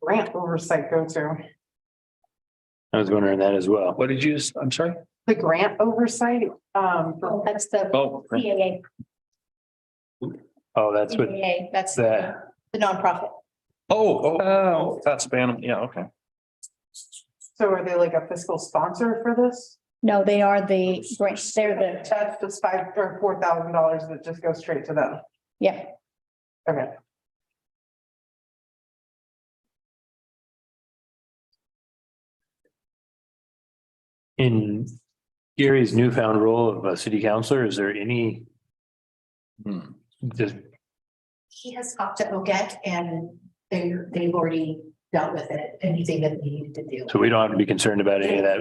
Grant oversight go to? I was wondering that as well. What did you, I'm sorry? The grant oversight, for That's the Oh, CAA. Oh, that's what, CAA, that's that, the nonprofit. oh, that's Bantam, yeah, okay. so are they like a fiscal sponsor for this? No, they are the grants. They're the, That's just $5,000 or $4,000 that just goes straight to them. yeah. Okay. in Gary's newfound role of a city councilor, is there any? Just, He has talked to OGEC and they've already dealt with it, anything that they needed to do. so we don't have to be concerned about any of that.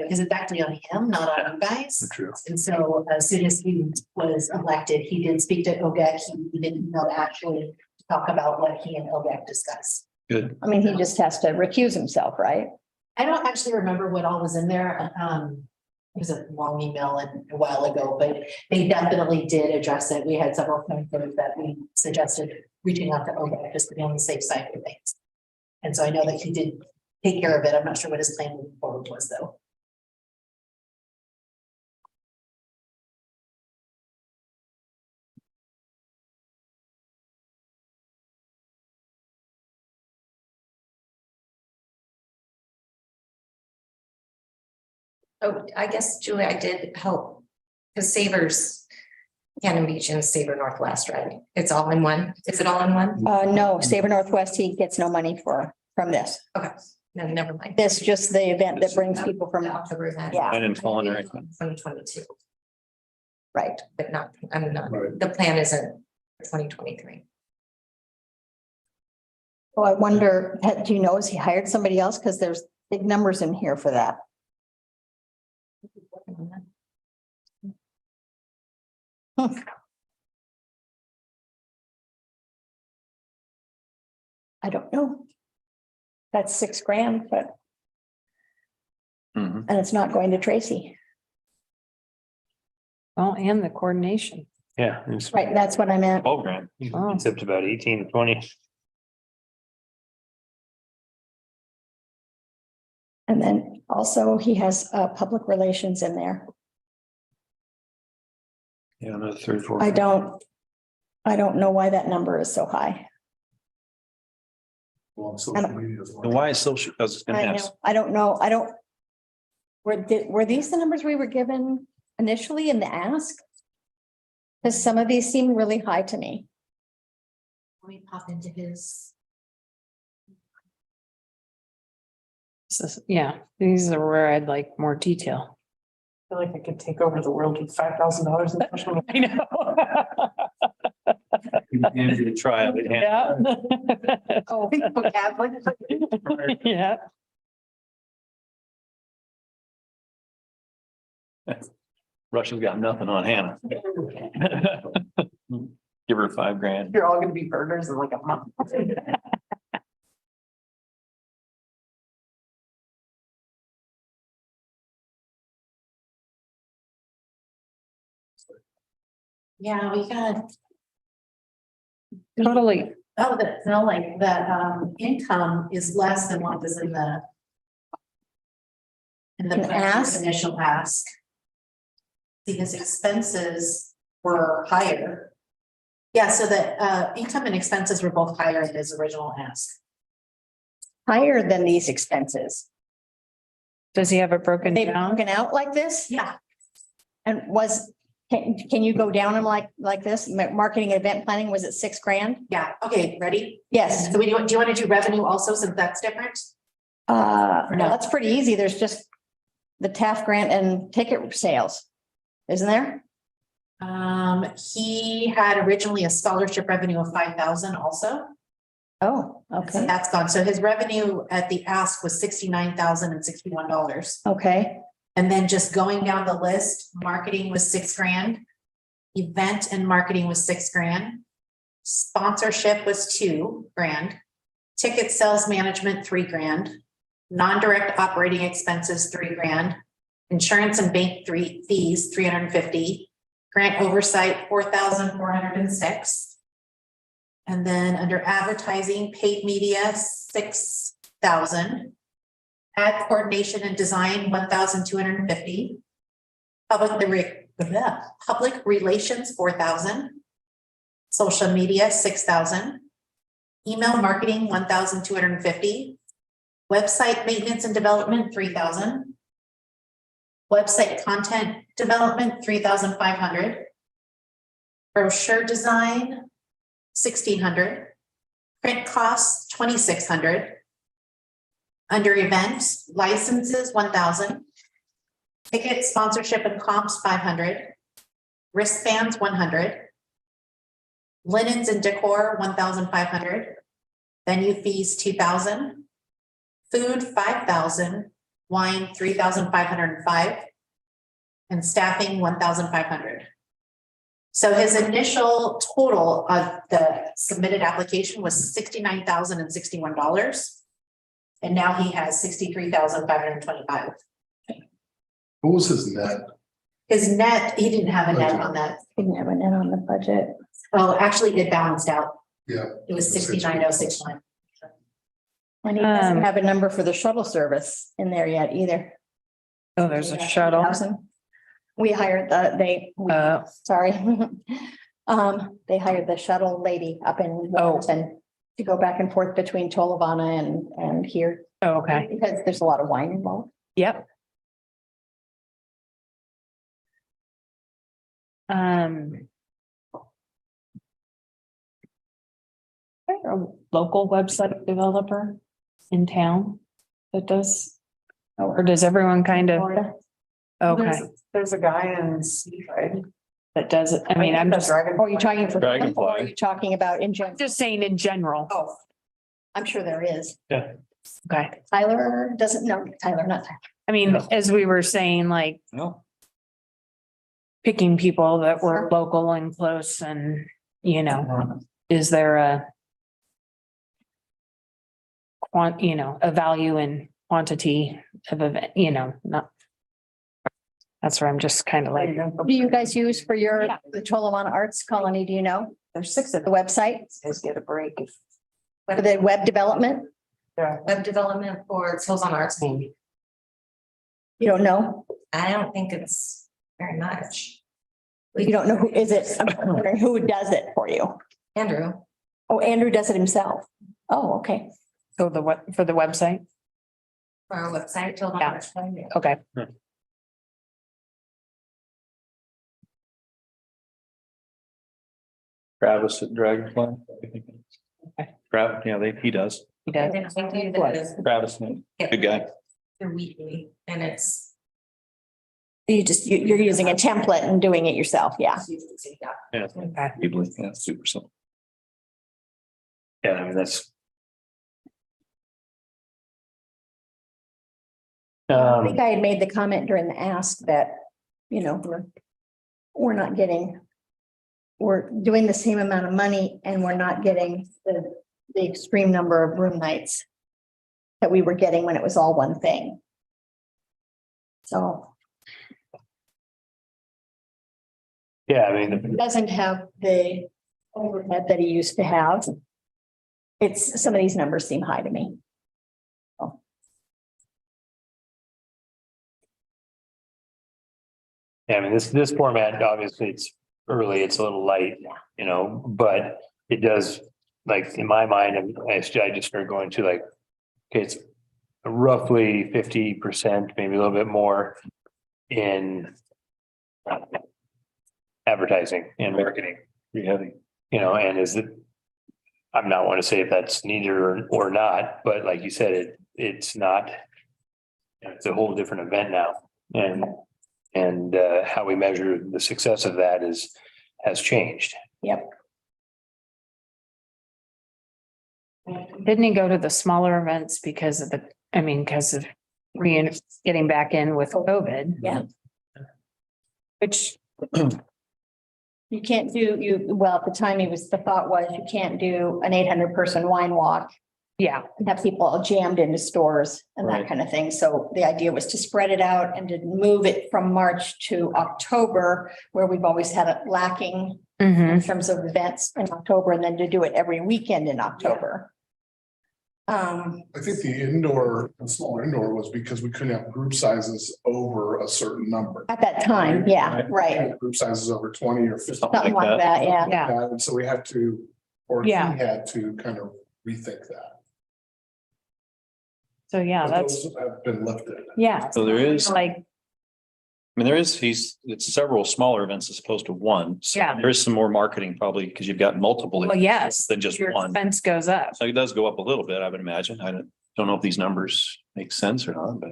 Because it's actually on him, not on you guys. True. And so as soon as he was elected, he did speak to OGEC. He didn't know actually talk about what he and OGEC discussed. Good. I mean, he just has to recuse himself, right? I don't actually remember what all was in there. It was a long email and a while ago, but they definitely did address it. We had several points that we suggested reaching out to OGEC just to be on the safe side of things. And so I know that he did take care of it. I'm not sure what his plan moving forward was, though. Oh, I guess Julie, I did help. Because Savers, Cannon Beach and Saver Northwest, right? It's all in one. Is it all in one? No, Saber Northwest, he gets no money from this. Okay, no, never mind. This just the event that brings people from, The October event. yeah, I didn't fall under it. 2022, right. but not, I'm not, Right. the plan isn't for 2023. So I wonder, do you know, has he hired somebody else? Because there's big numbers in here for that. I don't know. That's $6,000, but, Mhm. and it's not going to Tracy. Well, and the coordination. Yeah, it's Right, that's what I meant. 12 grand. except about 18, 20. And then also he has public relations in there. Yeah, another 3, 4. I don't know why that number is so high. Well, social media as well. And why is social, I was gonna I know, ask, I don't know, were these the numbers we were given initially in the ask? Because some of these seem really high to me. Let me pop into his. Yeah, these are where I'd like more detail. I feel like I could take over the world with $5,000 in special. I know. you try it. Yeah. Oh, Yeah. Russia's got nothing on Hannah. Give her $5,000. You're all gonna be burgers in like a month. Yeah, we got. Totally. Oh, that, no, like that, income is less than what was in the. In the In ask? initial ask. Because expenses were higher. Yeah, so the, income and expenses were both higher in his original ask. Higher than these expenses. Does he have it broken They've down? broken out like this? Yeah. And can you go down them like this? Marketing and event planning, was it $6,000? Yeah, okay, ready? Yes. So do you want to do revenue also, since that's different? No, that's pretty easy. There's just the TAF grant and ticket sales. Isn't there? He had originally a scholarship revenue of 5,000 also. Oh, So okay, that's gone. So his revenue at the ask was $69,061. okay, And then just going down the list, marketing was $6,000. Event and marketing was $6,000. Sponsorship was $2,000. Ticket sales management, $3,000. Non-direct operating expenses, $3,000. Insurance and bank fees, $350. Grant oversight, $4,406. And then under advertising, paid media, $6,000. Ad coordination and design, $1,250. Public relations, $4,000. Social media, $6,000. Email marketing, $1,250. Website maintenance and development, $3,000. Website content development, $3,500. Brochure design, $1,600. Print costs, $2,600. Under events, licenses, $1,000. Ticket sponsorship and comps, $500. Wristbands, $100. Linens and decor, $1,500. Venue fees, $2,000. Food, $5,000. Wine, $3,505. And staffing, $1,500. So his initial total of the submitted application was $69,061. And now he has $63,525. What was his net? His net, he didn't have a net on that. didn't have a net on the budget. Well, actually, it balanced out. Yeah. It was 69,061. And he doesn't have a number for the shuttle service in there yet either. Oh, there's a shuttle. 1,000. We hired sorry. They hired the shuttle lady up in Wellington to go back and forth between Tolovana and here, Oh, okay. because there's a lot of wine involved. Yep. A local website developer in town that does, or does everyone kind of, Florida. okay, There's a guy in Seaside. that does it? I mean, I'm just, Oh, you're talking for. Dragonfly. Or are you talking about in general? just saying in general. Oh, I'm sure there is. Okay. Tyler doesn't know, Tyler, not Tyler. I mean, as we were saying, like No. picking people that were local and close and, you know, is there a a value in quantity of event, not. That's where I'm just kind of like, What do you guys use for the Tolovana Arts Colony? Do you know? there's 6 of The website Guys get a break. for the web development? Web development for Souls on Arts. You don't know? I don't think it's very much. You don't know who is it? I'm wondering who does it for you? Andrew, Oh, Andrew does it himself. Oh, okay. So for the website? for our website, Souls on Yeah. Arts. Okay. Travis at Dragonfly. Travis, yeah, he does. He does. And I do the Travis, good guy. the weekly, and it's. You're using a template and doing it yourself. Yeah. Yeah. Okay. People, yeah, super simple. Yeah, I mean, that's. I think I had made the comment during the ask that, we're not getting. We're doing the same amount of money and we're not getting the extreme number of room nights that we were getting when it was all one thing. So Yeah, I mean, it doesn't have the overhead that he used to have. some of these numbers seem high to me. Yeah, I mean, this format, obviously, it's early, it's a little light, you know, but it does, like, in my mind, I just started going to like, okay, it's roughly 50%, maybe a little bit more in advertising and marketing, you know, and is it, I'm not want to say if that's needed or not, but like you said, it's not, it's a whole different event now. And how we measure the success of that has changed. Yep. Didn't he go to the smaller events because of because of getting back in with COVID? Yeah. Which, You can't well, at the time the thought was you can't do an 800-person wine walk yeah, and have people all jammed into stores and that Right. kind of thing. So the idea was to spread it out and to move it from March to October, where we've always had it lacking mhm, in terms of events in October, and then to do it every weekend in October. I think the smaller indoor was because we couldn't have group sizes over a certain number. At that time, yeah, right. Group sizes over 20 or 50. Something like that, yeah. yeah, And so we had to, or he Yeah. had to kind of rethink that. so yeah, But that's, those have been lifted. yeah. So there is, I Like, mean, it's several smaller events as opposed to one. So Yeah. There is some more marketing probably because you've got multiple. well, yes, Than just your one. expense goes up. So it does go up a little bit, I would imagine. I don't know if these numbers make sense or not, but.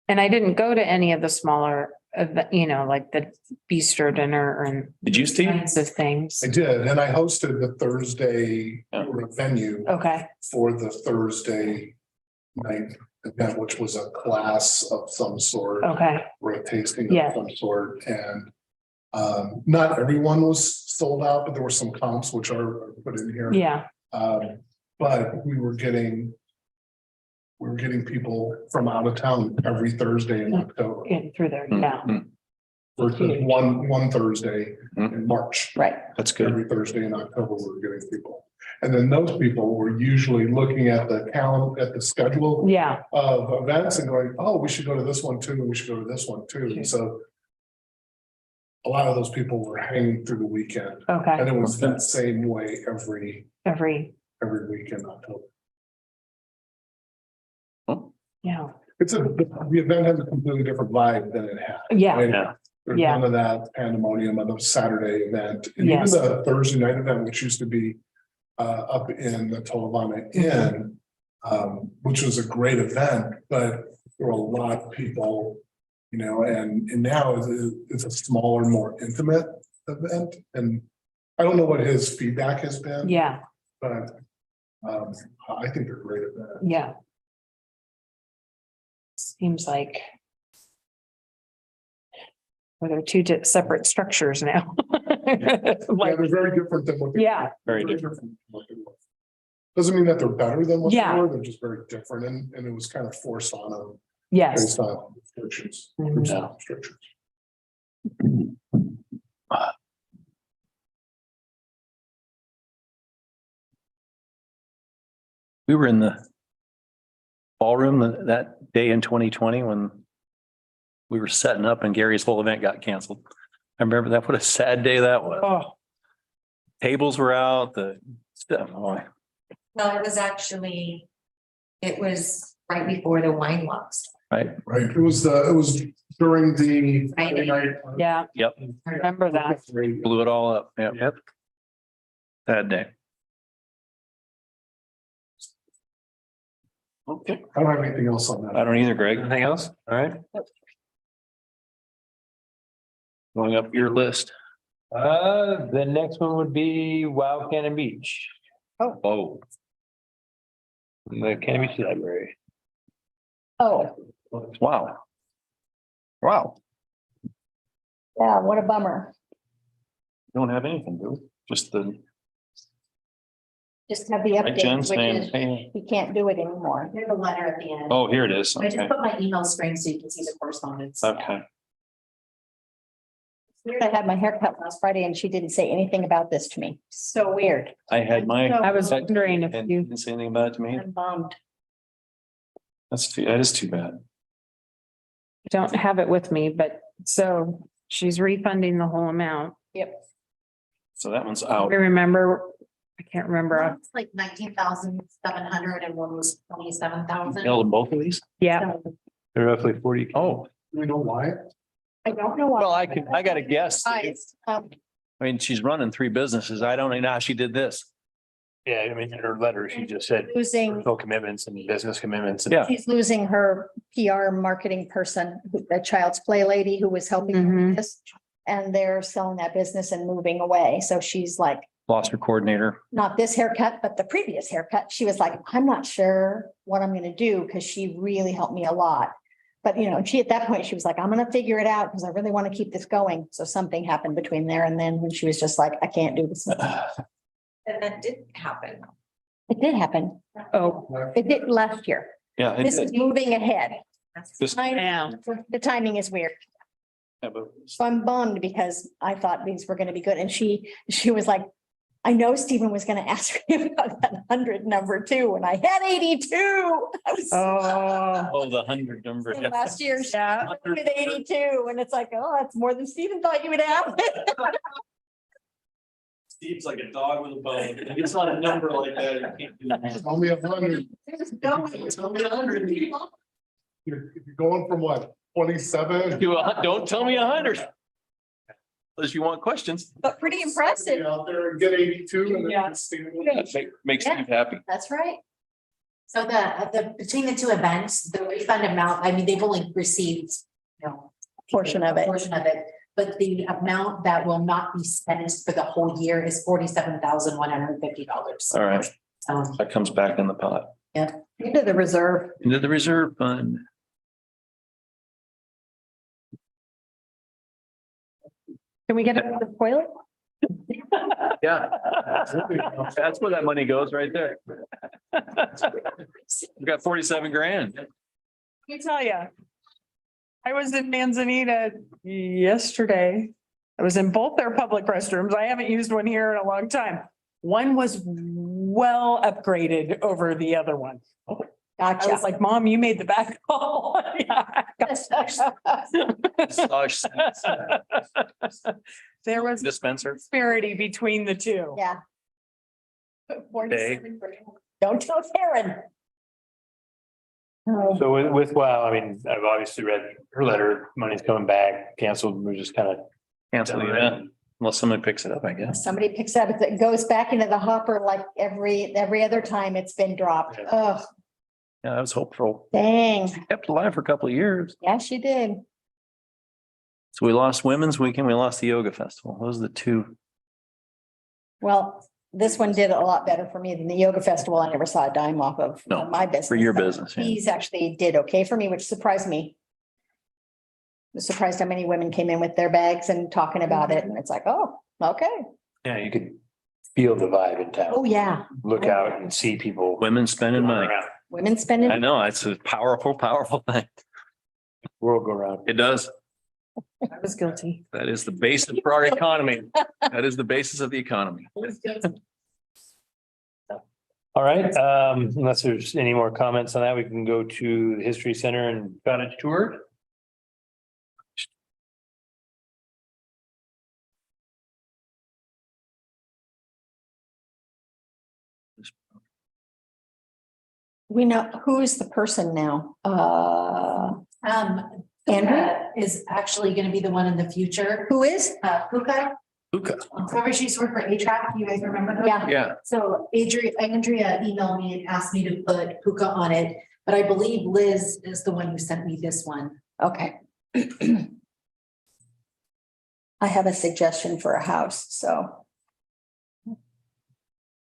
And I didn't go to any of the smaller, like the bistro dinner and Did you, Steve? kinds of things. I did, and I hosted the Thursday Yeah. venue Okay, for the Thursday night event, which was a class of some sort. okay, Or a tasting Yeah. of some sort, and not everyone was sold out, but there were some comps which are put in here. yeah, But we were getting people from out of town every Thursday in October, getting through there, yeah. Mhm. versus one Thursday Mhm. in March. Right. That's good. Every Thursday in October, we were getting people. And then those people were usually looking at the calendar, at the schedule Yeah, of events and going, oh, we should go to this one too, and we should go to this one too. And so a lot of those people were hanging through the weekend, and okay, it was that same way every week in October. yeah, The event has a completely different vibe than it had. yeah, right? Yeah. There's Yeah. none of that pandemonium of the Saturday event, and even Yes. the Thursday night event, which used to be up in the Tolovana Inn, which was a great event, but there were a lot of people, and now it's a smaller, more intimate event, and I don't know what his feedback has been. yeah, But I think they're great events. yeah. Seems like well, they're two separate structures now. Yeah, Like, they're very different than what. yeah, Very different. than what they were. Doesn't mean that they're better than what they Yeah. were, they're just very different, and it was kind of forced on them yes, based on restrictions. Mhm. groups of restrictions. We were in the ballroom that day in 2020 when we were setting up and Gary's whole event got canceled. I remember that. What a sad day that was. oh, Tables were out, the stuff. Oh, No, it was right before the wine walks. right. Right, it was during the. Friday. yeah, Yep. remember that. Blew it all up. Yep. Sad day. Okay. I don't have anything else on I that. don't either, Greg. Anything else? All right. Going up your list. The next one would be Wild Cannon Beach, Oh, the Cannon Beach Library. Oh, wow. Wow. yeah, what a bummer. Don't have anything, do we? Just the, Just have the right, Jen, update, which saying, is hey, we can't do it anymore. There's a letter at the end. oh, here it is. I just Okay. put my email string so you can see the correspondence. Okay. I had my haircut last Friday and she didn't say anything about this to me. So weird. I had my. I was wondering if And you, didn't say anything about it to me. I'm bummed. That is too bad. don't have it with me, but so she's refunding the whole amount. Yep. So that one's I out. remember, I can't remember. It's like 19,700 and one was 27,000. Held both of these? Yeah, They're roughly 40. Oh, Do we know why? I don't know why. well, I got to guess. I Um, mean, she's running 3 businesses. I don't know how she did this. Yeah, I mean, in her letter, she just said Losing, personal commitments and business commitments. and- Yeah. she's losing her PR marketing person, a Child's Play lady who was helping her Mhm. with this. And they're selling that business and moving away. So she's like, Lost her coordinator. not this haircut, but the previous haircut. She was like, I'm not sure what I'm gonna do because she really helped me a lot. But you know, she, at that point, she was like, I'm gonna figure it out because I really want to keep this going. So something happened between there and then when she was just like, I can't do this. And that did happen. It did happen. oh, It did last year. Yeah. This is moving ahead. This- yeah. The timing is weird. Yeah, but- So I'm bummed because I thought these were gonna be good. And she was like, I know Stephen was gonna ask me about that 100 number too, and I had 82. I was Oh, Oh, the 100 number. saying last year, she yeah. was with 82, and it's like, oh, that's more than Stephen thought you would have. Steve's like a dog with a bone. It's not a number like that. You can't do that. Only 100. It's only 100. You're going from what, 27? Don't tell me 100. Unless you want questions. But pretty impressive. Get out there and get 82 and Yeah. then stay. Make Steve happy. That's right. So between the two events, the refund amount, I mean, they've only received, you know. Portion of a it. Portion of it, but the amount that will not be spent for the whole year is $47,150. All right. So That comes back in the pot. Into the reserve. Into the reserve fund. Can we get it out of the toilet? Yeah. That's where that money goes right there. We got 47 grand. Let me tell you. I was in Manzanita yesterday. I was in both their public restrooms. I haven't used one here in a long time. One was well upgraded over the other one. I Gotcha. was like, Mom, you made the back call. Massage There was dispenser. disparity between the two. Yeah. Okay. Don't tell Karen. Oh, So with WOW, I mean, I've obviously read her letter, money's coming back, canceled, we're just kind of. Cancel the event unless somebody picks it up, I guess. somebody picks up, it goes back into the hopper like every other time it's been dropped. Yeah. Oh, Yeah, I was hopeful. dang. Kept alive for a couple of years. Yeah, she did. So we lost Women's Weekend, we lost the Yoga Festival. Those are the two. Well, this one did a lot better for me than the yoga festival. I never saw a dime off of No, my business. for your but business, yeah. These actually did okay for me, which surprised me. I was surprised how many women came in with their bags and talking about it. And it's like, oh, okay. Yeah, you could feel the vibe in town. Oh, yeah. Look out and see people. Women spending money. around. Women spending. I know, it's a powerful, powerful thing. World go round. It does. I was guilty. That is the basis for our economy. That is the basis of the economy. All right, unless there's any more comments on that, we can go to the History Center and cottage tour. We know who's the person now. Andrew? Andrea is actually gonna be the one in the future. Who is? Puka, Luca. whoever she's worked for A-Track, you guys remember her? Yeah. Yeah, So Andrea emailed me and asked me to put Puka on it, but I believe Liz is the one who sent me this one. Okay. I have a suggestion for a house, so.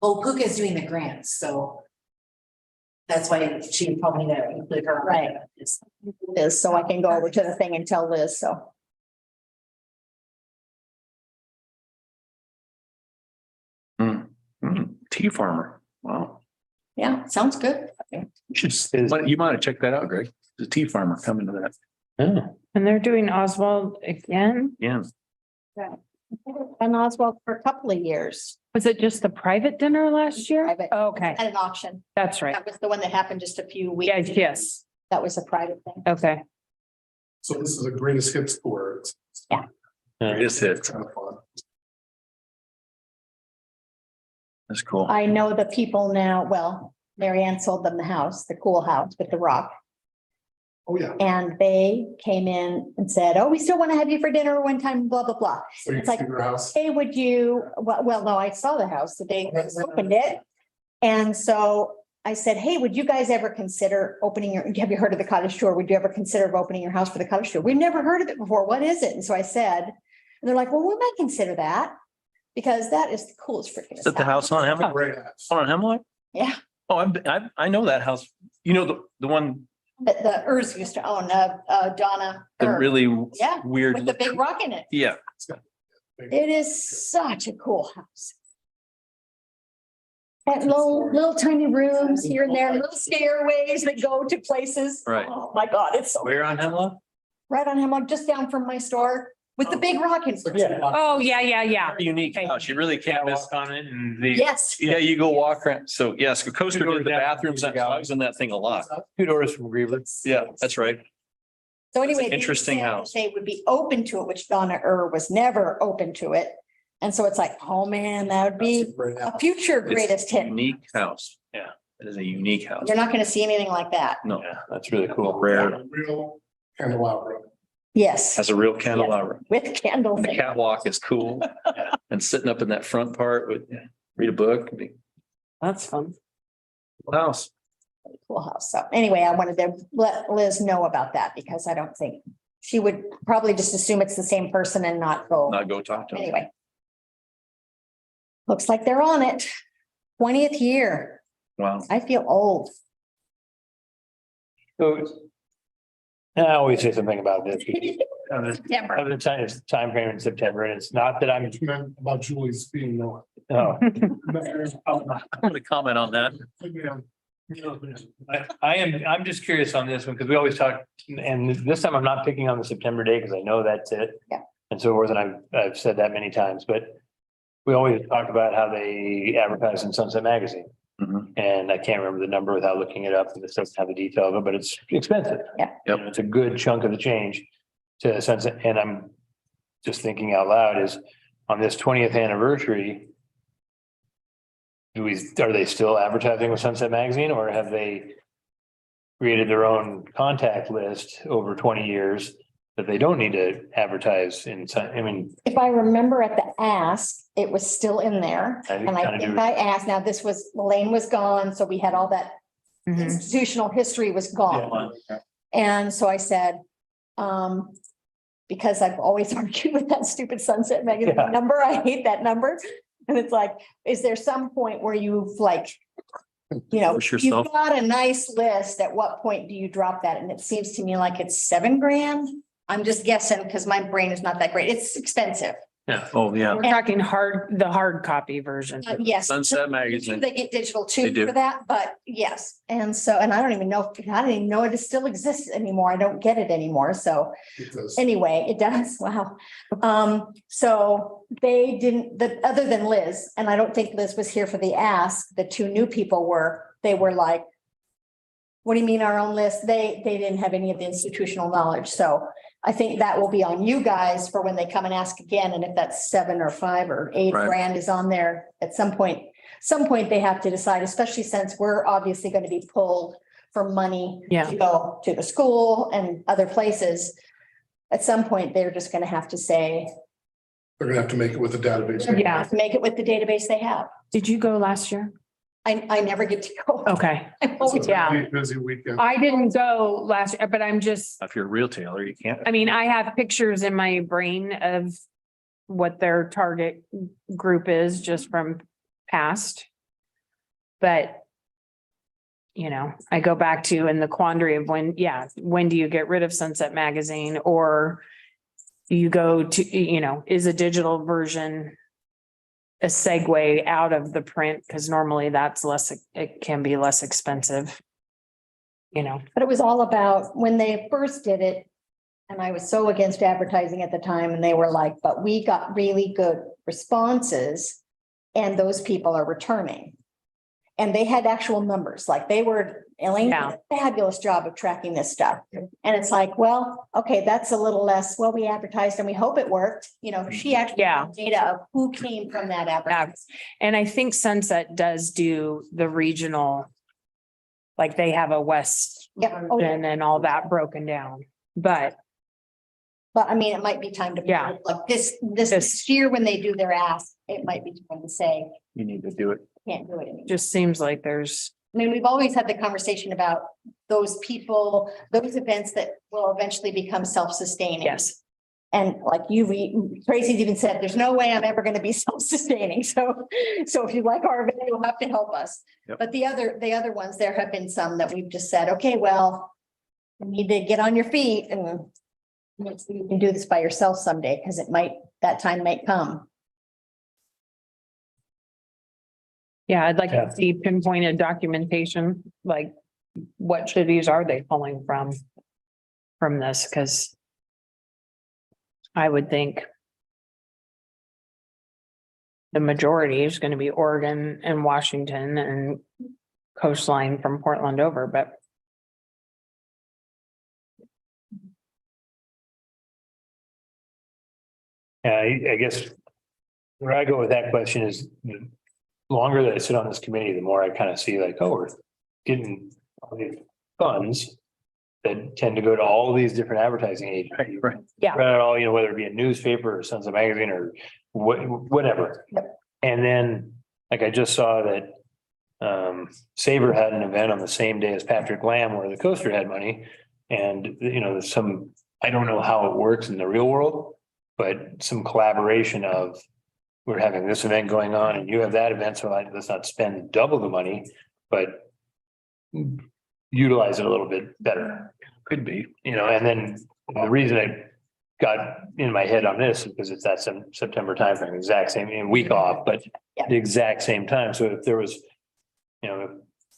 Well, Puka is doing the grants, so that's why she probably know include her. Right. Liz, so I can go over to the thing and tell Liz, so. tea farmer. Wow. Yeah, sounds good. You should, you might have checked that out, Greg. The tea farmer coming to that. Oh, And they're doing Oswald again. Yeah. And Oswald for a couple of years, Was it just the private dinner last year? Private. Okay, at an auction. that's right. That was the one that happened just a few weeks. Yes, yes. That was a private thing. Okay. So this is a greatest hits tour. It's It's it. kind of fun. That's cool. I know the people now, well, Mary Ann sold them the house, the cool house with the rock. Oh, yeah. And they came in and said, oh, we still want to have you for dinner one time, blah, blah, blah. So you It's like, see your house. hey, would you, well, no, I saw the house the day they opened it. And so I said, hey, would you guys ever consider opening your, have you heard of the cottage tour? Would you ever consider opening your house for the cottage tour? We've never heard of it before. What is it? And so I said, and they're like, well, we might consider that because that is the coolest freaking. Is that the house on Hemlock? Great house. On Hemlock? Yeah, Oh, I know that house. You know, the one, that the Urs used to own, Donna. the Ur, really Yeah, weird. with the big rock in it. Yeah, It is such a cool house. And little tiny rooms here and there, little stairways that go to places. Right. Oh, my God, it's so, where on Hemlock? right on Hemlock, just down from my store with the big rock in. Oh, yeah. Unique house. You really can't miss. Walk on it and the Yes, Yeah, you go walk around. So yes, Coaster did the bathrooms. I was in that thing a lot. 2 doors from Greenwood. Yeah, that's right. so anyway. they Interesting said house. They would be open to it, which Donna was never open to it. And so it's like, oh man, that would be a future It's greatest a hit. Unique house. Yeah, it is a unique house. You're not gonna see anything like that. No, Yeah, that's really cool. rare. Real candelabra. Yes, Has a real candelabra. with candles. The catwalk is cool. And sitting up in that front part with, read a book. That's fun. House. Cool house. So anyway, I wanted to let Liz know about that because I don't think she would probably just assume it's the same person and not go. Not go talk to them. Anyway. Looks like they're on it. 20th year. Wow. I feel old. So. And I always say something about this. September. Other time frame in September, and it's not that I'm, About Julie's being no. no. I'm going to comment on that. I'm just curious on this one, because we always talk, and this time I'm not picking on the September date, because I know that's it. Yeah. And so forth, and I've said that many times, but we always talk about how they advertise in Sunset Magazine. Mhm. And I can't remember the number without looking it up, and this doesn't have the detail of it, but it's expensive. Yeah. Yep. You know, it's a good chunk of the change to Sunset, and I'm just thinking out loud is, on this 20th anniversary, are they still advertising with Sunset Magazine, or have they created their own contact list over 20 years that they don't need to advertise in, I mean, If I remember at the ask, it was still in there. I And I kinda think do. I asked, now this was, Elaine was gone, so we had all that Mhm. institutional history was gone. And so I said, because I've always argued with that stupid Sunset Magazine Yeah. number, I hate that number. And it's like, is there some point where you've like, you know, Push you've yourself. got a nice list, at what point do you drop that? And it seems to me like it's $7,000. I'm just guessing because my brain is not that great. It's expensive. Oh, yeah. We're talking the hard copy version. Yes. Sunset Magazine. They get digital They too do. for that, but yes. And so, and I don't even know, I didn't even know it still exists anymore. I don't get it anymore. So Because anyway, it does. Wow. So they didn't, other than Liz, and I don't think Liz was here for the ask, the two new people they were like, what do you mean our own list? They didn't have any of the institutional knowledge. So I think that will be on you guys for when they come and ask again. And if that's 7 or 5 or 8 Right. grand is on there at some point they have to decide, especially since we're obviously going to be pulled for money Yeah. to go to the school and other places. At some point, they're just going to have to say, they're gonna have to make it with the database. Yeah. make it with the database they have. Did you go last year? I never get to go. Okay. I'm It's always- a Yeah. really busy weekend. I didn't go last year, but I'm just, If you're a retailer, you can't. I mean, I have pictures in my brain of what their target group is just from past. But, you know, I go back to in the quandary of when do you get rid of Sunset Magazine, or you go to, you know, is a digital version a segue out of the print? Because normally that's it can be less expensive. You know, But it was all about when they first did it. And I was so against advertising at the time and they were like, but we got really good responses and those people are returning. And they had actual numbers, like Elaine did a fabulous job of tracking this stuff. And it's like, well, okay, that's a little less, well, we advertised and we hope it worked. You know, she actually had data of who came from that advertising. And I think Sunset does do the regional. Like they have a west Yeah. Oh, yeah. and all that broken down, but But I mean, it might be time to. Yeah. Like this year when they do their ask, it might be time to say, You need to do it. can't do it anymore. just seems like there's, I mean, we've always had the conversation about those people, those events that will eventually become self-sustaining. yes, And like Tracy's even said, there's no way I'm ever going to be self-sustaining. So if you like our event, you'll have to help us. Yep. But the other ones, there have been some that we've just said, okay, well, you need to get on your feet and you can do this by yourself someday because that time might come. yeah, I'd like Yeah. to see pinpointed documentation, like what cities are they pulling from this, because I would think the majority is going to be Oregon and Washington and coastline from Portland over, but Yeah, I guess where I go with that question is the longer that I sit on this committee, the more I kind of see like, oh, we're getting all these funds that tend to go to all these different advertising agencies. Right. Yeah. Spread it all, you know, whether it be a newspaper or Sons of Magazine or whatever. Yep. And then, like, I just saw that Sabre had an event on the same day as Patrick Lamb where the coaster had money. And, you know, there's I don't know how it works in the real world, but some collaboration of we're having this event going on and you have that event, so let's not spend double the money, but utilize it a little bit better. Could be. You know, and then the reason I got in my head on this is because it's that September timeframe, exact same week off, but Yeah. the exact same time. So if there was, you know, if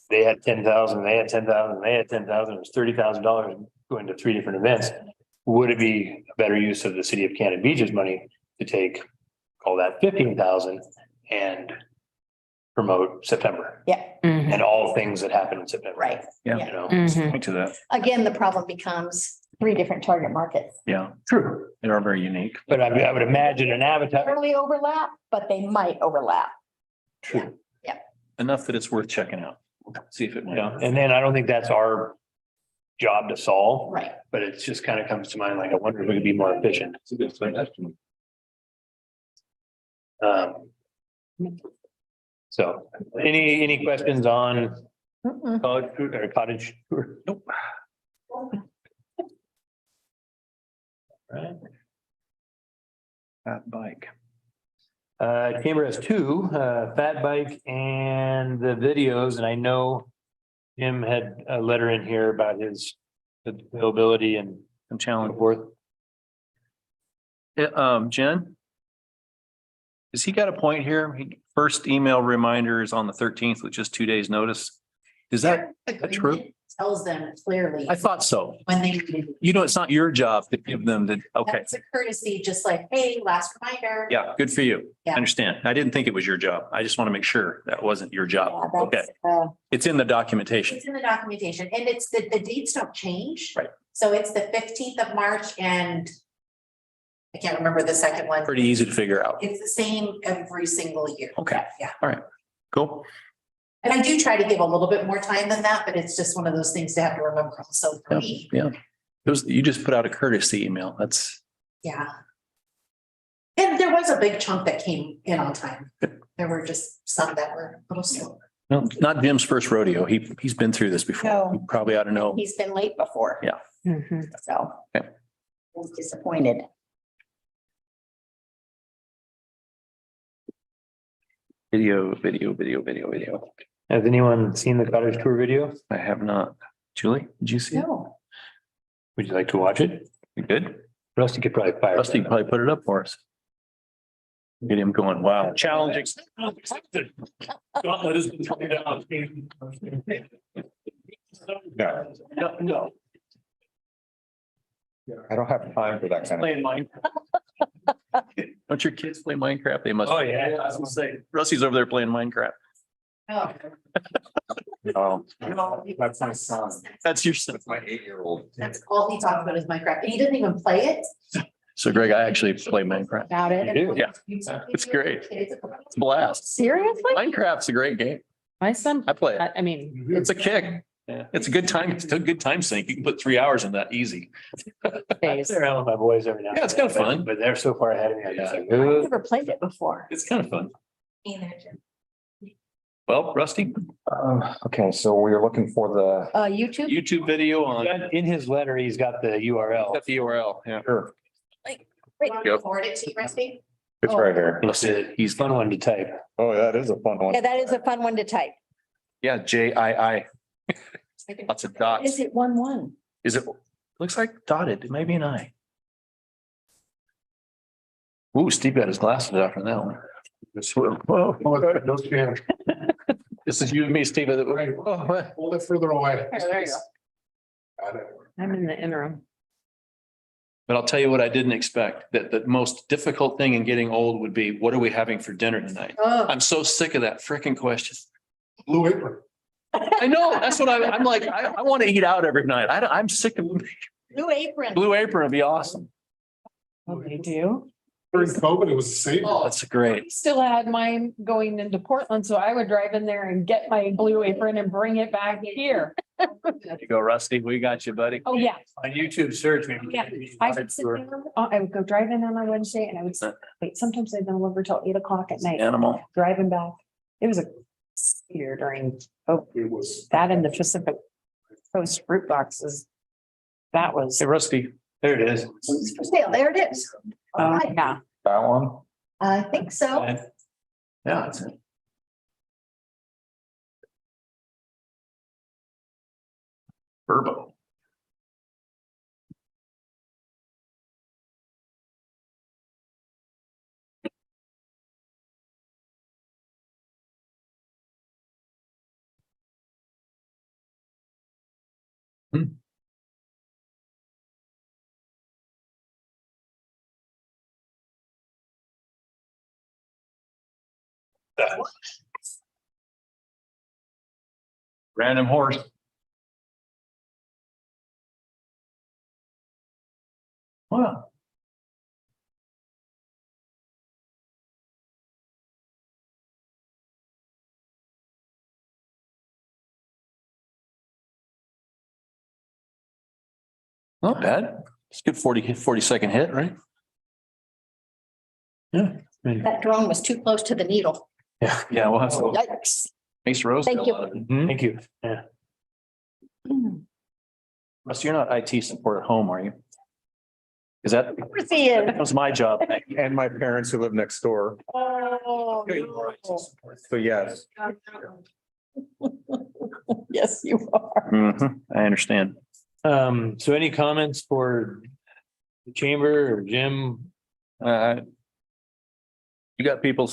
they had 10,000, they had 10,000, they had 10,000, it was $30,000 going to 3 different events. Would it be a better use of the city of Cannon Beach's money to call that 15,000 and promote September Yeah, mhm, and all things that happen in September? right. Yeah. You know, mhm. Point to that. Again, the problem becomes 3 different target markets. Yeah, true, they are very unique. but I would imagine an avatar. Rarely overlap, but they might overlap. True. Enough that it's worth checking out. See if it. Yeah, and then I don't think that's our job to solve, Right. but it just kind of comes to mind, like, I wonder if we could be more efficient. It's a good suggestion. So, any questions on Mm-mm. college or cottage tour? Nope. Right. Fat bike. Chamber has 2, fat bike and the videos, and I know Jim had a letter in here about his availability and Some so challenge. forth. Jen? Has he got a point here? First email reminder is on the 13th with just 2 days notice. Is that true? Agreement Tells them clearly I thought so. when they need it. You know, it's not your job to give them the, okay, That's a courtesy, just like, hey, last reminder. yeah, good for you. I Yeah. understand. I didn't think it was your job. I just want to make sure that wasn't your Yeah, job. Okay, that's, it's in the documentation. It's in the documentation and it's the dates don't change. Right. So it's the 15th of March and I can't remember the second one. Pretty easy to figure out. It's the same every single year. Okay. Yeah. All right, cool. And I do try to give a little bit more time than that, but it's just one of those things to have to remember also for me. Yeah. You just put out a courtesy email. That's, Yeah. And there was a big chunk that came in on time. There were just some that were a little slower. no, not Jim's first rodeo. He's been through this before. No. You probably ought to know. he's been late before. Yeah. Mhm. So. Okay. I was disappointed. Video. Has anyone seen the cottage tour video? I have not. Julie, did you see it? No. Would you like to watch it? You good? Rusty could probably fire. Rusty can probably put it up for us. Get him going. Wow. Challenging. Gauntlet has been coming down. No. No. I don't have time for that kind of. Playing Minecraft. Don't your kids play Minecraft? They must. Oh, yeah. I was gonna say, Rusty's over there playing Minecraft. Oh, that's my son. That's your son. That's my 8-year-old. That's all he talks about is Minecraft, and he doesn't even play it. So Greg, I actually play Minecraft. About it. You do? Yeah, it's great. It's a blast. Seriously? Minecraft's a great game. My son, I play it. I mean, It's a kick. Yeah, it's a good time. It's a good time sink. You can put 3 hours in that easy. I days. sit around with my boys every now. and Yeah, it's then, kinda fun. But they're so far ahead of me. I'm just like, I've "Ugh." never played it before. It's kind of fun. Either, Jim. Well, Rusty, Okay, so we are looking for the. YouTube? YouTube video on. In his letter, he's got the URL. Got the URL, yeah. Sure, Yep. Forward it to you, Rusty. it's right here. It's he's fun one to type. Oh, that is a fun one. Yeah, that is a fun one to type. Yeah, JII. Lots of dots. Is it 1-1? Is it, looks like dotted, it may be an I. Ooh, Steve got his glasses off on that one. Whoa, No scan. this is you and me, Steve. Right. Oh, Hold it further away. there you go. Got it. I'm in the interim. But I'll tell you what I didn't expect, that the most difficult thing in getting old would be, what are we having for dinner tonight? Oh, I'm so sick of that freaking question. Blue Apron. I know, that's what I'm like, I want to eat out every night. I'm sick of Blue Apron. Blue Apron would be awesome. Oh, they do? During COVID, it was the same. That's great. Still had mine going into Portland, so I would drive in there and get my Blue Apron and bring it back here. There you go, Rusty. We got you, buddy. Oh, yeah. On YouTube search. maybe. Yeah, I would sit down, I would go driving on my Wednesday and I would wait, sometimes I'd been over till 8 o'clock at night, Animal. driving back. It was a year during, It was. that in the Pacific Coast fruit boxes. That was, Hey, Rusty. There it is. it's for sale. There it is. All right. yeah. That one? I think so. Yeah, that's it. Verbo. Random horse. Wow. Not bad. It's a good 40-second hit, right? Yeah. That drone was too close to the needle. Yeah, we'll have some. Yikes. Mace Rose. Thank you. Thank you. Yeah. Rusty, you're not IT support at home, are you? Is that, Where's he in? that was my job. And my parents who live next door. Oh, So yes, yes, you are. Mhm, I understand. So any comments for the chamber or Jim? You got people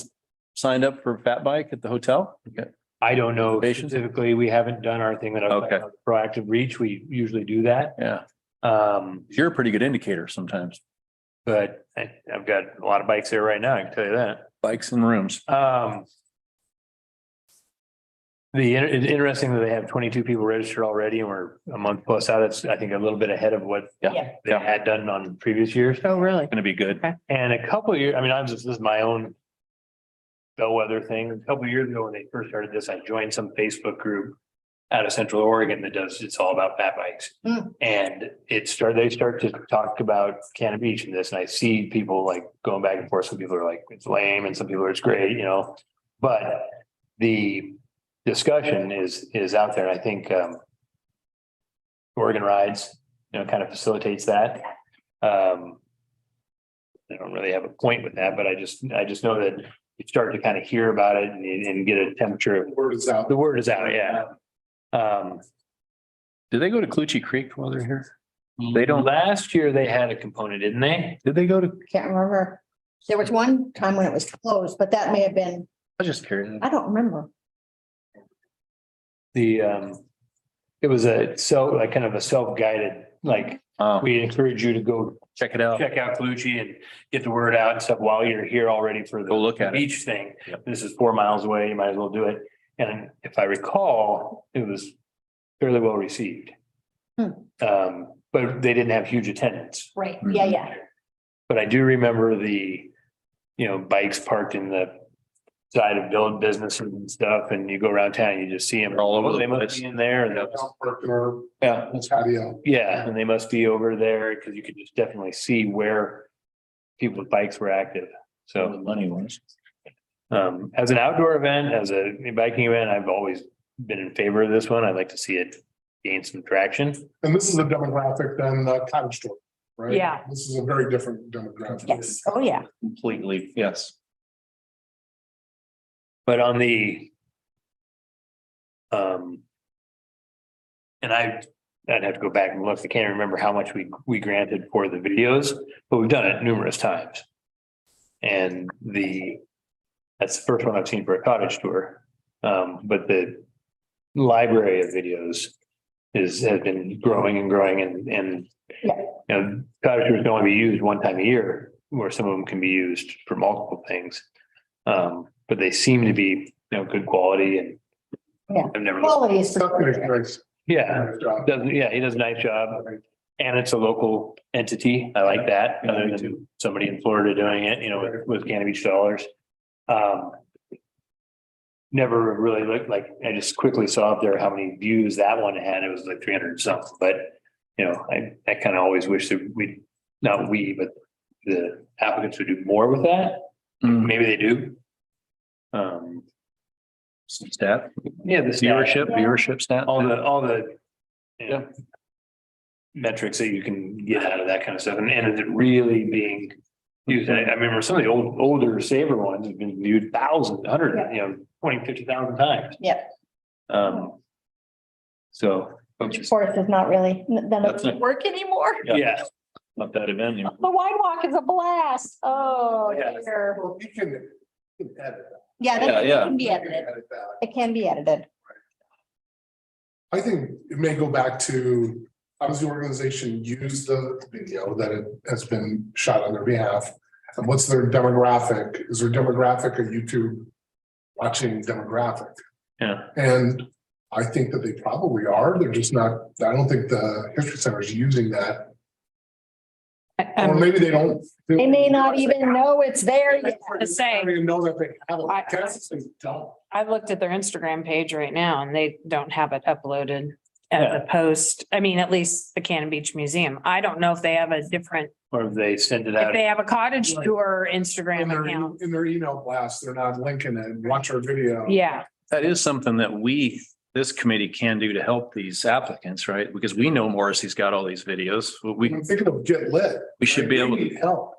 signed up for Fat Bike at the hotel? Okay. I don't know Patients? specifically. We haven't done our thing that I Okay. proactive reach. We usually do that. Yeah, Um, you're a pretty good indicator sometimes. but I've got a lot of bikes there right now. I can tell you that. Bikes and rooms. It's interesting that they have 22 people registered already and we're a month plus out. It's, I think, a little bit ahead of what Yeah, they had done on previous years. Oh, really? gonna be good. And a couple of years, I mean, this is my own bellwether thing. A couple of years ago, when they first started this, I joined some Facebook group out of Central Oregon that it's all about fat bikes. And they start to talk about Cannon Beach and this, and I see people like going back and forth. Some people are like, it's lame, and some people are, it's great, but the discussion is out there. I think Oregon Rides, kind of facilitates that. I don't really have a point with that, but I just know that you start to kind of hear about it and get a temperature. Word is out. The word is out, yeah. Did they go to Clutchie Creek while they're here? They don't, Last year they had a component, didn't they? did they go to, Can't remember. There was one time when it was closed, but that may have been, I was just curious. I don't remember. It was like kind of a self-guided, like we encourage you to go check it out. check out Calucci and get the word out and stuff while you're here already for the Go look at it. beach thing. Yep. This is 4 miles away. You might as well do it. And if I recall, it was fairly well received. But they didn't have huge attendance. Right, yeah. But I do remember the, bikes parked in the side of build businesses and stuff, and you go around town, you just see them All over the They must place. be in there, and yeah, Patio. yeah, and they must be over there, because you could just definitely see where people's bikes were active. So, Money was. as an outdoor event, as a biking event, I've always been in favor of this one. I'd like to see it gain some traction. And this is a demographic than the cottage store, right? Yeah. This is a very different demographic. Yes, oh, yeah. Completely, yes. But on the. And I'd have to go back and look. I can't remember how much we granted for the videos, but we've done it numerous times. And that's the first one I've seen for a cottage tour. But the library of videos has been growing and growing and. Yeah. Cottage tours can only be used one time a year, where some of them can be used for multiple things. But they seem to be, good quality and. Yeah. I've never. Quality is. Yeah, he does a nice job. And it's a local entity. I like that, other than somebody in Florida doing it, with Cannon Beach dollars. Never really looked like, I just quickly saw up there how many views that one had. It was like 300 something, but I kind of always wish that but the applicants would do more with that. Maybe they do. Some stat, Yeah, the viewership stat. all the metrics that you can get out of that kind of stuff, and is it really being used? I remember some of the older Saver ones have been viewed thousands, 20, 50,000 times. Yeah. So. Of course, it's not really, that doesn't work anymore. Yeah, Not that event anymore. The wine walk is a blast. Oh, Yeah. dear. Well, you can edit that. Yeah, Yeah, that yeah. can be edited. Edit that. It can be edited. I think it may go back to, how does the organization use the video that it has been shot on their behalf? And what's their demographic? Is their demographic a YouTube watching demographic? yeah. And I think that they probably are. They're just not, I don't think the History Center is using that. Or maybe they don't. They may not even know it's there yet. To say. I don't even know that they have it. I- Guess they don't. I've looked at their Instagram page right now and they don't have it uploaded as a post. I mean, at least the Cannon Beach Museum. I don't know if they have a different, Or if they send it if out. they have a cottage Right. tour In Instagram their, account. in their email blast, they're not linking it. Watch our video. Yeah, That is something that this committee can do to help these applicants, right? Because we know Morrissey's got all these videos. I'm thinking of Get Lit. We should be They able need to, help.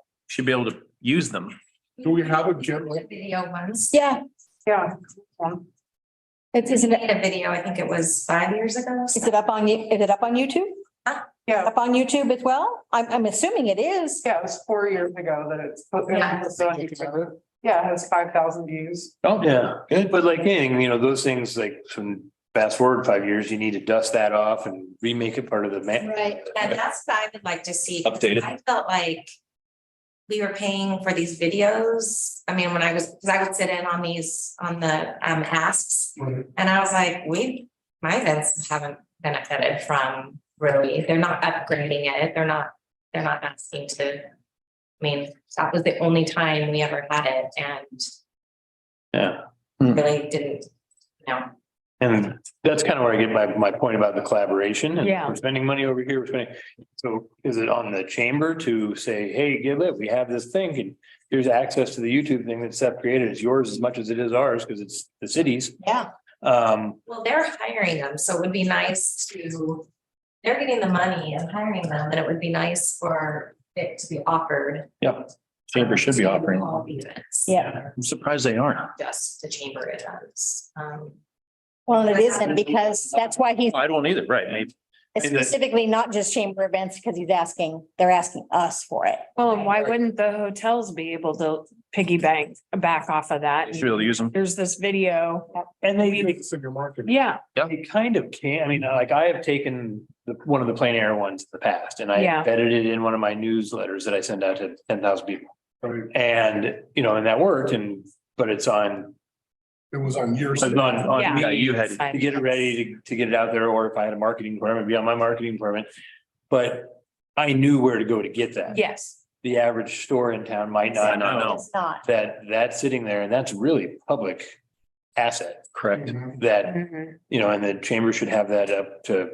use them. Do we have a Get The Lit? video ones. Yeah, Yeah. it's, We isn't made it, a video, I think it was 5 years ago. is it up on, is it up on YouTube? Yeah, Up on YouTube as well? I'm assuming it is. yeah, it was 4 years ago that it's. Yeah. Yeah, it has 5,000 views. Oh, Yeah, good. But like anything, those things like from fast forward 5 years, you need to dust that off and remake it part of the Right. And that's what I would like to see. 'cause Updated. I felt like we were paying for these videos. I mean, because I would sit in on the asks. And I was like, my events haven't benefited from really, they're not upgrading it. They're not asking to. I mean, that was the only time we ever had it and Yeah. really didn't, And that's kind of where I get my point about the collaboration. And Yeah. We're spending money over here, we're spending. So is it on the chamber to say, hey, Get Lit, we have this thing and here's access to the YouTube thing that Seth created. It's yours as much as it is ours because it's the city's. Yeah. well, they're hiring them, so it would be nice they're getting the money and hiring them, and it would be nice for it to be offered. Chamber should be to offering. all the events. Yeah. I'm surprised they aren't. Just the chamber events. Well, it isn't because that's why he's I don't either, right? Maybe. it's specifically not just chamber events because they're asking us for it. well, and why wouldn't the hotels be able to piggyback back off of that. Should use them. There's this video. And they, It's in your market. Yeah, they kind of can, I mean, like I have taken one of the plein air ones in the past and I Yeah. embedded it in one of my newsletters that I send out to 10,000 people. Right. And, and that worked but it's on, It was on your. it's on Yeah. me Yeah, you had to get it ready to get it out there, or if I had a marketing department, it'd be on my marketing department. But I knew where to go to get that. yes. The average store in town might not know It's not. that that's sitting there, and that's really public asset Correct. that, Mhm. and the chamber should have that up to,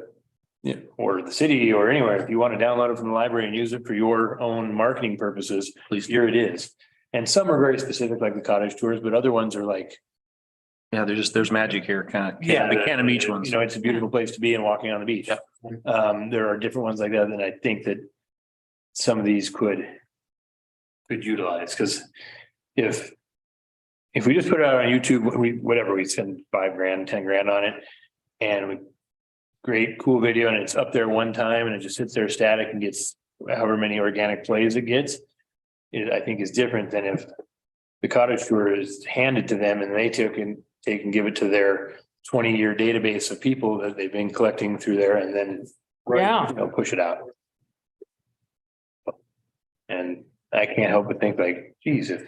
or the city or anywhere. If you want to download it from the library and use it for your own marketing purposes, Please. here it is. And some are very specific, like the cottage tours, but other ones are like, Yeah, there's magic here, kind of. The can of each ones. It's a beautiful place to be and walking on the beach. There are different ones like that, and I think that some of these could utilize, because if we just put it out on YouTube, we spend $5,000, $10,000 on it, and great, cool video, and it's up there one time and it just sits there static and gets however many organic plays it gets. It, I think, is different than if the cottage tour is handed to them and they can give it to their 20-year database of people that they've been collecting through there and then Yeah. push it out. And I can't help but think like, geez, if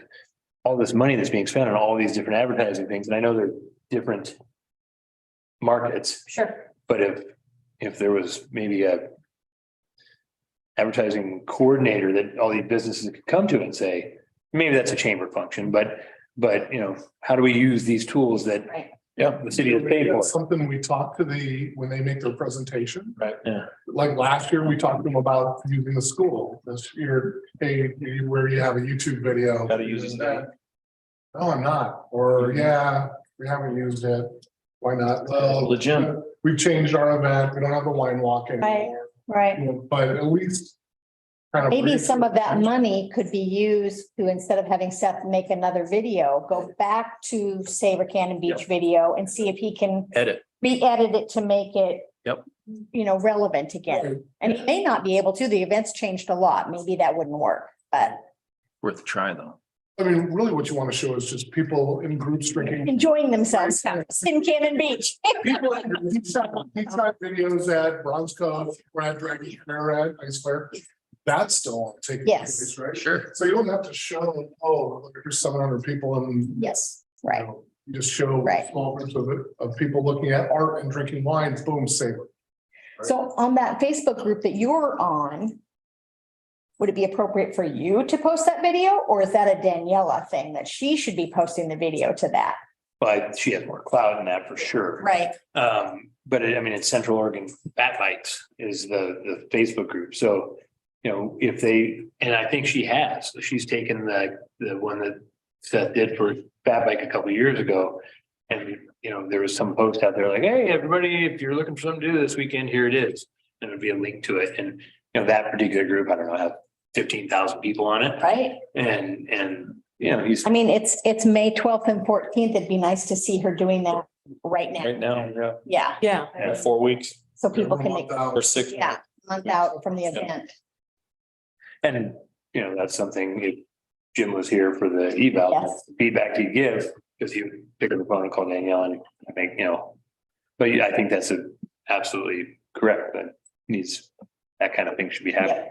all this money that's being spent on all these different advertising things, and I know they're different markets, Sure. but if there was maybe a advertising coordinator that all these businesses could come to and say, maybe that's a chamber function, but how do we use these tools that Right. the city has paid for? That's something we talk to when they make their presentation. Right, yeah. Like last year, we talked to them about using the school. This year, hey, where you have a YouTube video. Gotta use it. No, I'm not. Or, yeah, we haven't used it. Why not? Well, The gym. we've changed our event. We don't have the wine walk anymore. Right. But at least. kind of Maybe some of that brief- money could be used to, instead of having Seth make another video, go back to Saber Cannon Beach video and see if he can Edit. re-edit it to make it. Yep. Relevant again. And he may not be able to. The event's changed a lot. Maybe that wouldn't work, but Worth a try, though. I mean, really what you want to show is just people in groups drinking. enjoying themselves in Cannon Beach. People at beachside videos at Bronze Cove, Brad Draggy, at Ice Flare. That's still taking Yes. place, right? Sure. So you don't have to show, oh, look, there's 700 people and. Yes, right. You just show Right. small groups of people looking at art and drinking wines, boom, Saber. So on that Facebook group that you're on, would it be appropriate for you to post that video, or is that a Daniela thing that she should be posting the video to that? But she has more clout in that for sure. Right. But it's Central Oregon Fat Bikes is the Facebook group. So, if they, and I think she's taken the one that Seth did for Fat Bike a couple of years ago. And, there was some post out there like, hey, everybody, if you're looking for something to do this weekend, here it is. And it'd be a link to it. And, that particular group, I don't know, have 15,000 people on it. Right. And, he's I mean, it's May 12th and 14th. It'd be nice to see her doing that right now. Right now, Yeah, Yeah. 4 weeks so people can make, or 6. yeah, month out from the event. And, that's something, if Jim was here for the eval, Yes. feedback he'd give, because he would pick up the phone and call Danielle and make, but yeah, I think that's absolutely correct, that that kind of thing should be happening.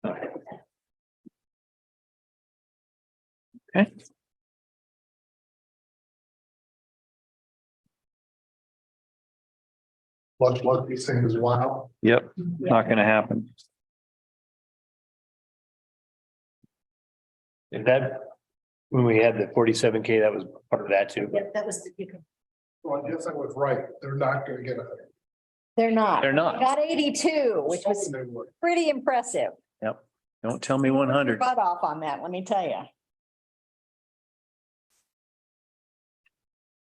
Okay. Okay. What these things, wow. Yep, not gonna happen. Is that, when we had the 47K, that was part of that too? That was, Well, I guess I was right. They're not gonna get a. they're not. They're not. Got 82, which was They would. pretty impressive. Don't tell me 100. Butt off on that, let me tell you.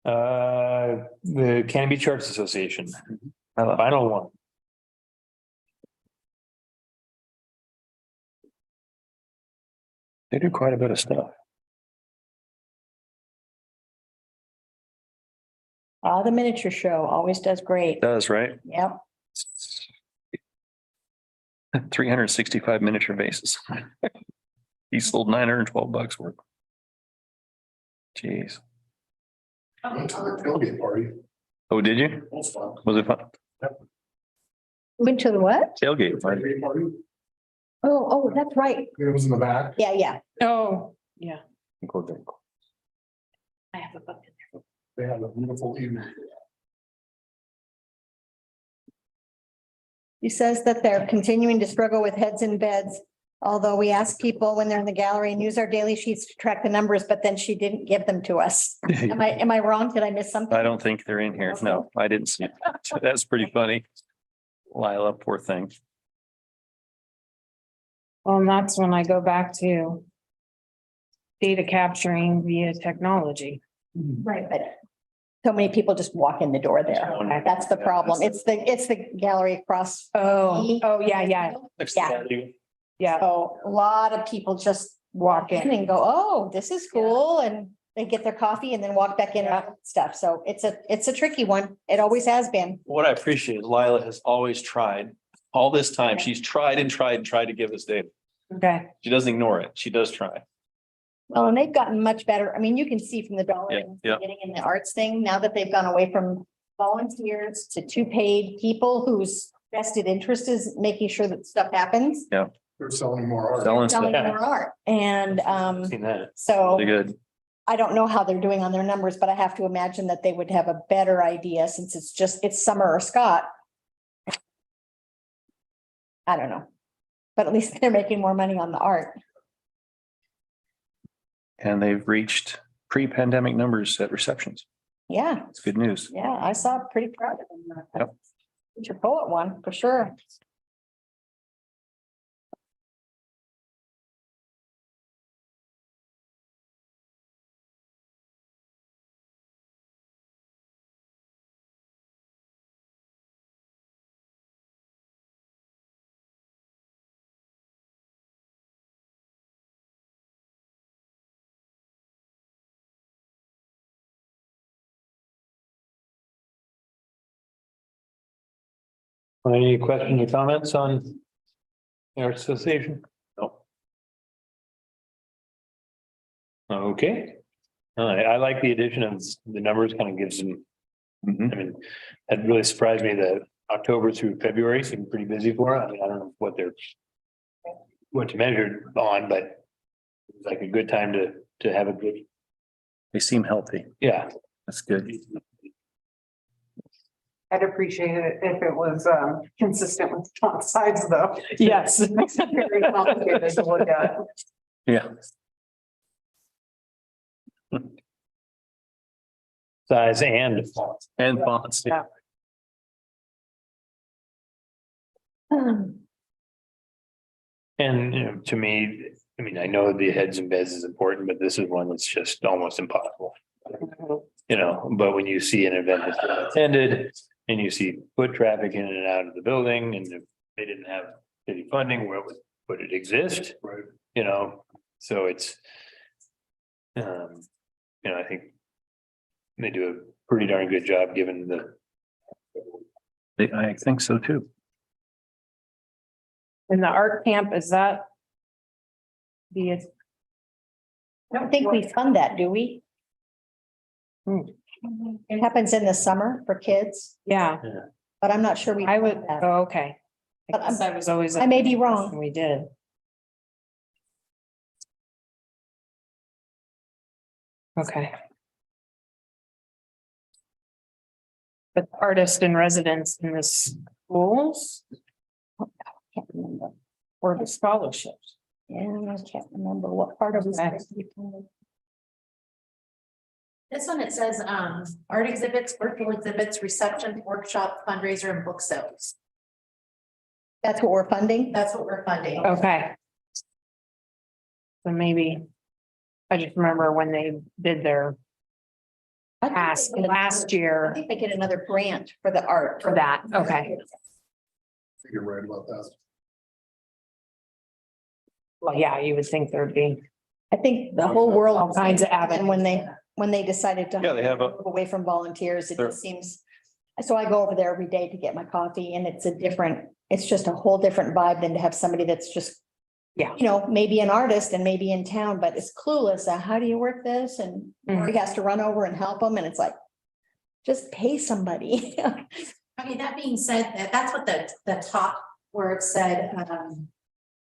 The Cannon Beach Arts Association, final one. They do quite a bit of stuff. The miniature show always does great. Does, right? Yep. 365 miniature vases. He sold $912 worth. Jeez. I went to the tailgate party. Oh, did you? It was fun. Was it fun? Went to the what? Tailgate. party. Tailgate party. Oh, that's right. It was in the back. Yeah. Oh, yeah. I have a book in there. They had a beautiful evening. He says that they're continuing to struggle with heads in beds. Although we ask people when they're in the gallery and use our daily sheets to track the numbers, but then she didn't give them to us. Am I wrong? Did I miss something? I don't think they're in here. No, I didn't see it. That's pretty funny. Lila, poor thing. Well, and that's when I go back to data capturing via technology. Right, but so many people just walk in the door there. That's the problem. It's the gallery across. Oh, yeah. Yeah, So a lot of people just walk in and go, oh, this is cool, and they get their coffee and then walk back in and stuff. So it's a tricky one. It always has been. What I appreciate is Lila has always tried, all this time, she's tried to give us data. okay. She doesn't ignore it. She does try. Well, and they've gotten much better. I mean, you can see from the dollar Yeah. getting in the arts thing, now that they've gone away from volunteers to two paid people whose vested interest is making sure that stuff happens. They're selling more art. Selling Selling stuff. more art. And Seen that. so Really good. I don't know how they're doing on their numbers, but I have to imagine that they would have a better idea since it's Summer or Scott. I don't know. But at least they're making more money on the art. And they've reached pre-pandemic numbers at receptions. Yeah, It's good news. yeah, I saw pretty proud of them. Yep. Future poet one, for sure. Any questions or comments on our association? No. Okay. I like the addition of the numbers, kind of gives them, Mhm. I mean, that really surprised me that October through February seemed pretty busy for her. I mean, I don't know what to measure on, but it was like a good time to have a good, They seem healthy. yeah. That's good. I'd appreciate it if it was consistent with font size though. Yes. Makes it very complicated to look at. Yeah. Size and font. And fonts. Yeah. And, you know, to me, I mean, I know the heads and beds is important, but this is one that's just almost impossible. You know, but when you see an event that's been attended and you see foot traffic in and out of the building, and if they didn't have city funding, would it exist? Right. You know, so it's. You know, I think. They do a pretty darn good job given the. I think so too. And the art camp, is that? The, I don't think we fund that, do we? It happens in the summer for kids, yeah, but I'm not sure we. I would, fund that. oh, okay. I But guess I was always. I may be wrong. We did. Okay. But artists in residence in the schools Can't remember. or the scholarships? Yeah, I can't remember what part of Okay. this. This one, it says, art exhibits, virtual exhibits, receptions, workshop, fundraiser, and book sales. That's what we're funding? That's what we're funding. Okay. So maybe, I just remember when they did their I think they ask get last another- I year think they get another grant for the art. for that. Okay. You're right about that. Well, yeah, you would think there'd be. I think the whole world. All kinds of And when they decided to. Yeah, they have a- move away from volunteers, it They're- just seems. So I go over there every day to get my coffee, and it's just a whole different vibe than to have somebody that's just Yeah. You know, maybe an artist and maybe in town, but is clueless. How do you work this? And he has to run over and help them. And it's like, just pay somebody. Okay, that being said, that's what the top where it said,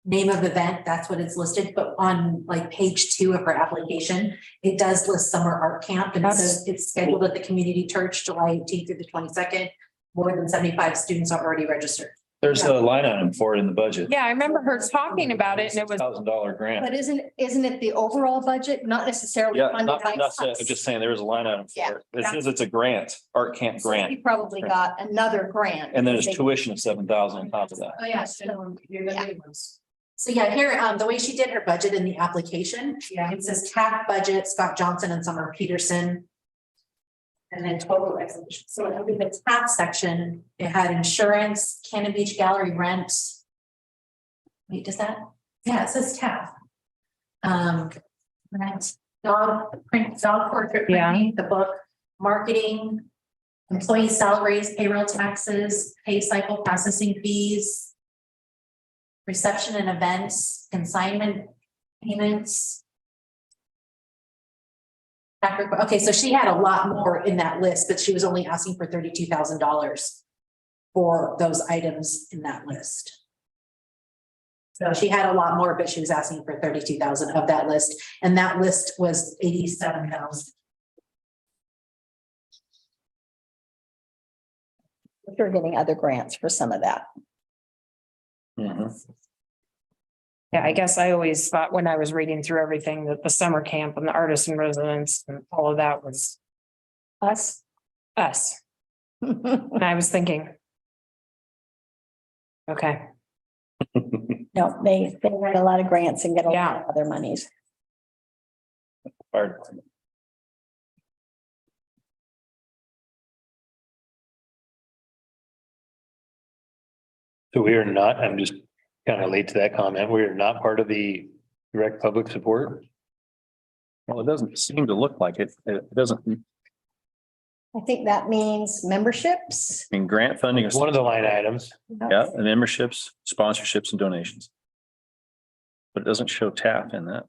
name of event, that's what it's listed, but on like page 2 of her application, it does list summer art camp and it says it's scheduled at the community church, July 18th through the 22nd. More than 75 students are already registered. There's a line item for it in the budget. Yeah, I remember her talking about it and it was, $1,000 grant. But isn't it the overall budget, not necessarily Yeah, funded not, by not, us? I'm just saying there is a line item Yeah. for it. It says it's a grant, art camp So he grant, probably got another grant. and then it's They- tuition of 7,000 on top of that. Oh, yeah. So yeah, here, the way she did her budget in the application, it says TAC budget, Scott Johnson and Summer Peterson. And then total exhibition. So in the TAC section, it had insurance, Cannon Beach Gallery rent. Wait, does that? Yeah, it says TAC. Rent, dog portrait Yeah. printing, the book, marketing, employee salaries, payroll taxes, pay cycle processing fees, reception and events, consignment payments. Okay, so she had a lot more in that list, but she was only asking for $32,000 for those items in that list. So she had a lot more, but she was asking for 32,000 of that list, and that list was 87,000. You're getting other grants for some of that. Mhm. yeah, I guess I always thought when I was reading through everything that the summer camp and the artists in residence and all of that was Us. us. And I was thinking. Okay, No, they write a lot of grants and get a lot Yeah. of other monies. Fire department. So we are not, I'm just kind of late to that comment. We are not part of the direct public support. Well, it doesn't seem to look like it. It doesn't, I I think that means memberships. mean, grant funding is One of the line items. yeah, and memberships, sponsorships and donations. But it doesn't show TAF in that.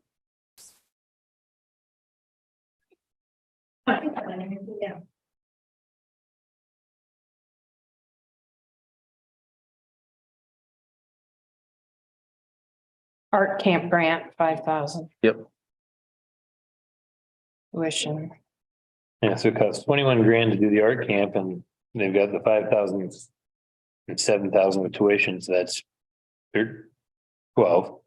Yeah. art camp grant, 5,000. Yep. Tuition, Yeah, so it costs 21 grand to do the art camp and they've got the 5,000 and 7,000 with tuition, so that's 12.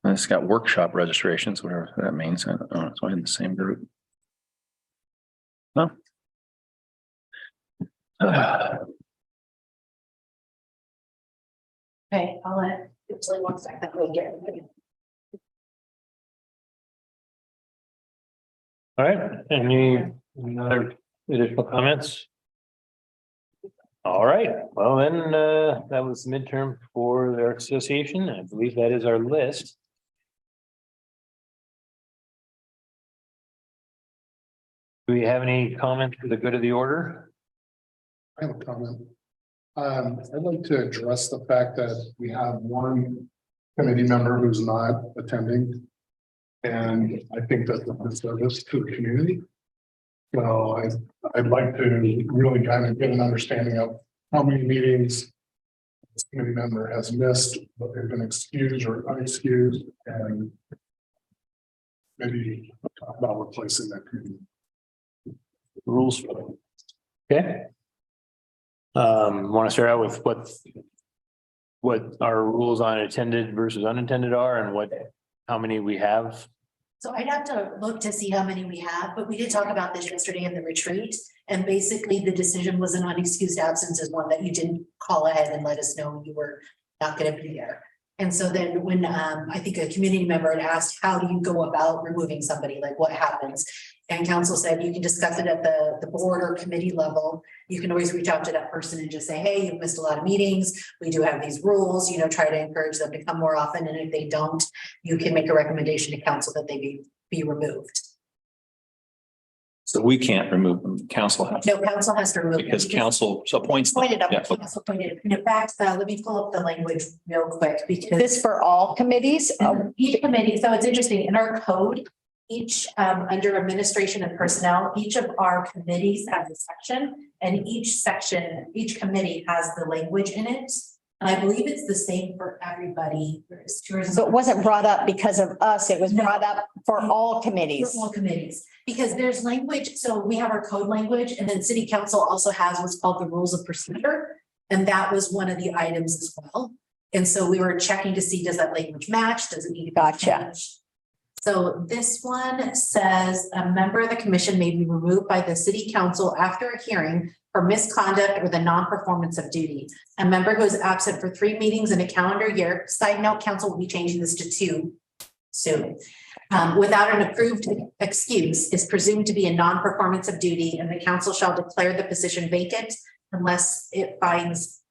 And it's got workshop registrations, whatever that means. I don't know. It's all in the same group. No. Okay, I'll let, it's like 1 second, we'll get it. All right, any other additional comments? All right, well then, that was midterm for the Arts Association. I believe that is our list. Do we have any comments for the good of the order? I have a comment. I'd like to address the fact that we have one committee member who's not attending. And I think that's a disservice to the community. So I'd like to really kind of get an understanding of how many meetings this committee member has missed, but they've been excused or unexcused, and maybe talk about replacing that committee. Rules. Okay. Want to start out with what our rules on attended versus unintended are and how many we have? So I'd have to look to see how many we have, but we did talk about this yesterday in the retreat. And basically the decision was an unexcused absence is one that you didn't call ahead and let us know you were not going to be there. And so then when I think a community member had asked, how do you go about removing somebody? Like what happens? And council said you can discuss it at the board or committee level. You can always reach out to that person and just say, hey, you've missed a lot of meetings. We do have these rules, try to encourage them to come more often. And if they don't, you can make a recommendation to council that they be removed. So we can't remove them. Council has, No, council has to remove. them because council appoints them. Pointed up, Yeah. council pointed. And in fact, let me pull up the language real quick because. This for all committees? Oh, Each committee, so it's interesting, in our code, each, under administration and personnel, each of our committees has a section. And each section, each committee has the language in it. And I believe it's the same for everybody. so it wasn't brought up because of us, it was brought up for all committees. For all committees, because there's language, so we have our code language, and then city council also has what's called the rules of procedure. And that was one of the items as well. And so we were checking to see, does that language match? Does it need to be Gotcha. changed? So this one says a member of the commission may be removed by the city council after a hearing for misconduct or the non-performance of duty. A member who is absent for 3 meetings in a calendar year, side note, council will be changing this to 2 soon. Without an approved excuse is presumed to be a non-performance of duty, and the council shall declare the position vacant unless it finds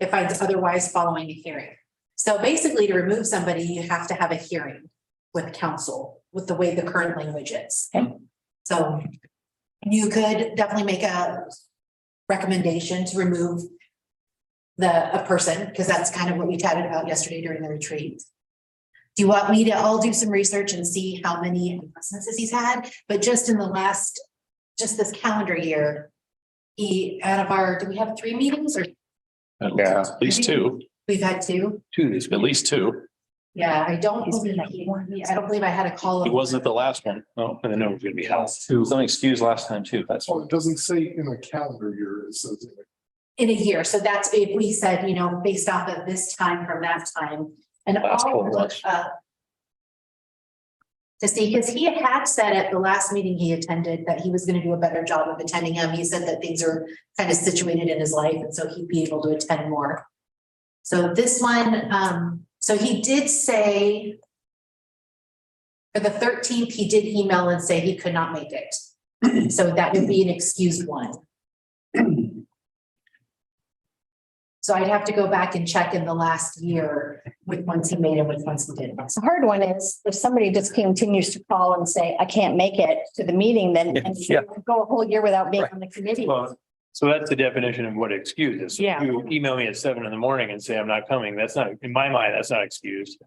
otherwise following a hearing. So basically, to remove somebody, you have to have a hearing with council with the way the current language is. Okay. So you could definitely make a recommendation to remove a person, because that's kind of what we chatted about yesterday during the retreat. Do you want me to, I'll do some research and see how many instances he's had, but just in the last, just this calendar year, out of our, do we have 3 meetings or Yeah. At least 2, we've had 2? at least 2. Yeah, I don't believe I had a call. He wasn't at the last one. Oh, and then it was gonna be house. He was unexcused last time too. That's. Oh, it doesn't say in a calendar year, it says In a year, so that's if we said, based off of this time from that time, and Last I'll 12 look months. up. To see, because he had said at the last meeting he attended that he was gonna do a better job of attending them. He said that things are kind of situated in his life, and so he'd be able to attend more. So this one, so he did say. For the 13th, he did email and say he could not make it. So that would be an excused one. So I'd have to go back and check in the last year with ones he made and which ones he didn't. The hard one is if somebody just continues to call and say, I can't make it to the meeting, then and Yeah. go a whole year without being on the committee. Well, so that's the definition of what excuse is. Yeah. You email me at 7 in the morning and say I'm not coming. That's not, in my mind, that's not excused.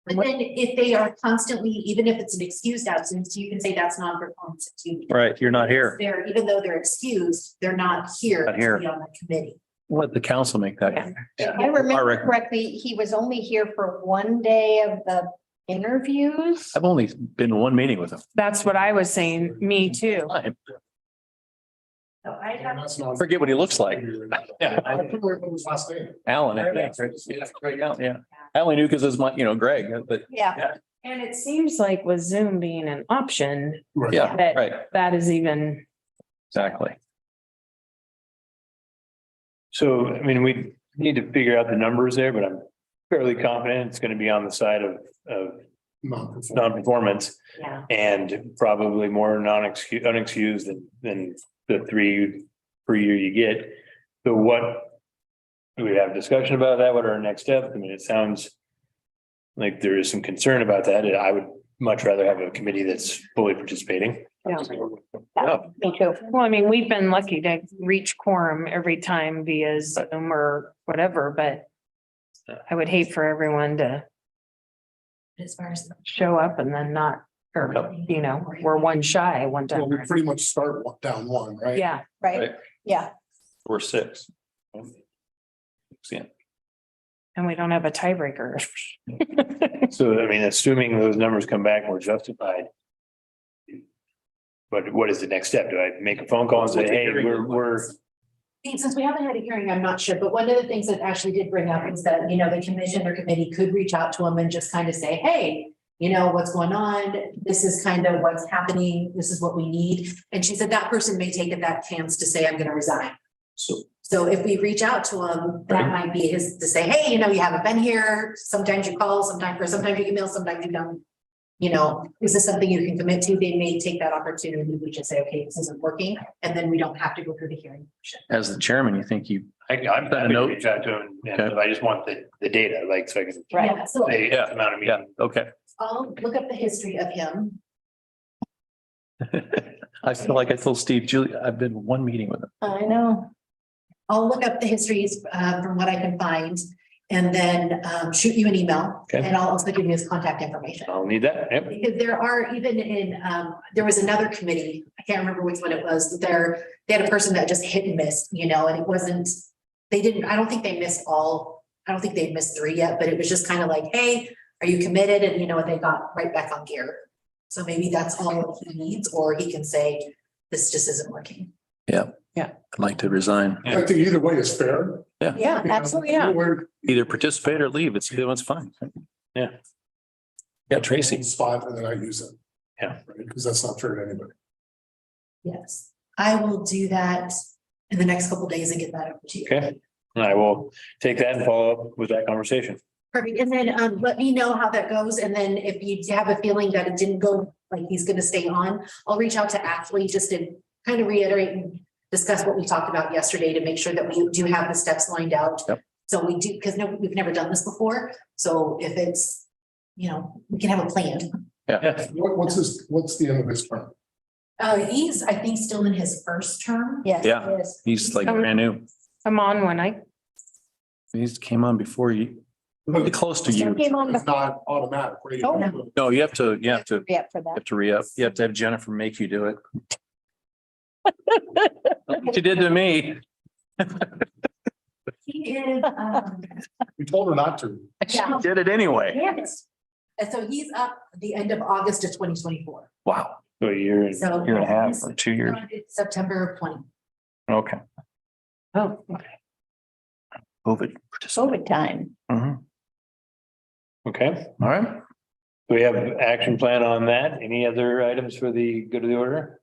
But then if they are constantly, even if it's an excused absence, you can say that's non-performance. Right, you're not here. They're, even though they're excused, they're not here Not here. to be on the committee. Let the council make that. If I remember correctly, he was only here for 1 day of the interviews. I've only been to 1 meeting with him. That's what I was saying, me too. I So I have. that's not. forget what he looks like. Yeah. I couldn't remember his last name. Alan, I think. right? Yeah, Greg Allen, yeah. I only knew because it's my, Greg, but Yeah, And it seems like with Zoom being an option, Right. yeah, that right, that is even, exactly. So, I mean, we need to figure out the numbers there, but I'm fairly confident it's gonna be on the side of Non-performing. non-performance. Yeah. And probably more unexcused than the 3 per year you get. So what? Do we have discussion about that? What are our next steps? I mean, it sounds. Like there is some concern about that. I would much rather have a committee that's fully participating. Yeah. me too. well, I mean, we've been lucky to reach quorum every time via Zoom or whatever, but I would hate for everyone to As far as. show up and then not, or, we're 1 shy one Well, we time. pretty much start down 1, right? Yeah, Right, yeah. We're 6. Yeah. and we don't have a tiebreaker. So, I mean, assuming those numbers come back and we're justified. But what is the next step? Do I make a phone call and say, hey, we're, Since we haven't had a hearing, I'm not sure, but one of the things that Ashley did bring up is that, the commission or committee could reach out to them and just kind of say, hey, what's going on? This is kind of what's happening. This is what we need. And she said that person may take it that chance to say, I'm going to resign. So if we reach out to them, that might be his to say, hey, you haven't been here. Sometimes you call, sometimes you email, sometimes you don't. Is this something you can commit to? They may take that opportunity. We just say, okay, this isn't working. And then we don't have to go through the hearing. As the chairman, you think I'm happy to note. reach out to him. Okay. I just want the data, like, so I can. Right. Yeah, so Say Yeah. amount of yeah, meetings. okay. I'll look up the history of him. I feel like I told Steve, Julie, I've been in one meeting with him. I know. I'll look up the histories from what I can find and then shoot you an email. Okay. And I'll also give you his contact information. I'll need that. Yep. Because there are even in, there was another committee, I can't remember which one it was, they had a person that just hit and missed, you know, and it wasn't, I don't think they missed all, I don't think they'd missed 3 yet, but it was just kind of like, hey, are you committed? And you know what, they got right back on gear. So maybe that's all he needs, or he can say, this just isn't working. I'd like to resign. I think either way is fair. Yeah, absolutely. Yeah. Either way, Either participate or leave. It's fine. Yeah. Yeah, Tracy. spot and then I use it. Yeah. Right, because that's not fair to anybody. Yes, I will do that in the next couple of days and get that over to you. Okay. And I will take that and follow up with that conversation. Perfect. And then let me know how that goes. And then if you have a feeling that it didn't go like he's gonna stay on, I'll reach out to Ashley just to kind of reiterate and discuss what we talked about yesterday to make sure that we do have the steps lined out. Yep. So we do, because we've never done this before. So if it's, you know, we can have a plan. Yeah. What's the end of his term? He's, I think, still in his first term. Yes. Yeah. it is. He's like brand new. I'm on when I, He's came on before you, pretty close to you. Came on It's before. not automatic, right? Oh, No, you have to Yeah, for You that. have to re-up. You have to have Jennifer make you do it. Look what you did to me. He is, We told her not to. yeah. Did it anyway. Yes. And so he's up at the end of August of 2024. Wow. So you're, So. Year and a half or 2 years. September of 20. Okay. oh, COVID. COVID time. Mhm. okay. All right. Do we have an action plan on that? Any other items for the good of the order?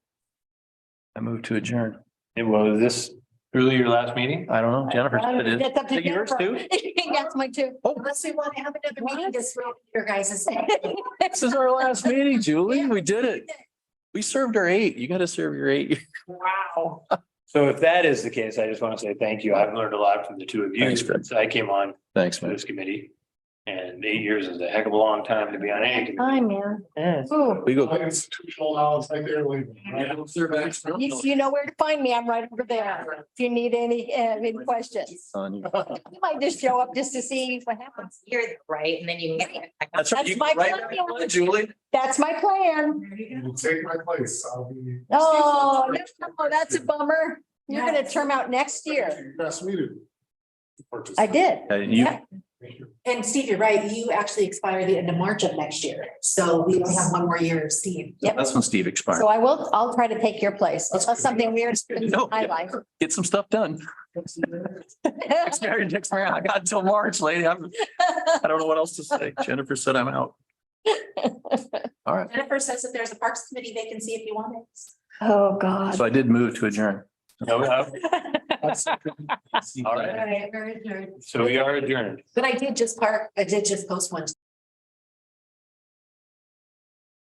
I moved to adjourn. It was this really your last meeting? I don't know. Jennifer said it is. That's up to Is it yours Jennifer. That's my too. Unless we want to have another meeting this week, your guys' This is our last meeting, Julie. We did it. We served our 8. You got to serve your 8. Wow. So if that is the case, I just want to say thank you. I've learned a lot from the two of you Thanks, Fred. since I came on Thanks, to this committee. And 8 years is a heck of a long time to be on any committee. Hi, man. Ooh, We go. My institutional knowledge, like they're leaving. you know where to find me. I'm right over there. If you need any questions. On you. You might just show up just to see what happens. You're right, and then you. That's right. That's You my right plan. on it, Julie. That's my plan. You take my place. I'll be. Oh, no, that's a bummer. You're gonna term out next year. You asked me to. I did. You, Yeah. And Steve, you're right. You actually expire the end of March of next year. So we only have 1 more year of Steve. Yep. that's when Steve expired. So I'll try to take your place. Unless something weird happens in my life. Get some stuff done. Next year, I got until March, lady. I don't know what else to say. Jennifer said I'm out. All right. Jennifer says that there's a Parks Committee vacancy if you want it. Oh, God. So I did move to adjourn. No, All right. All right, very good. So we are adjourned. But I did just post one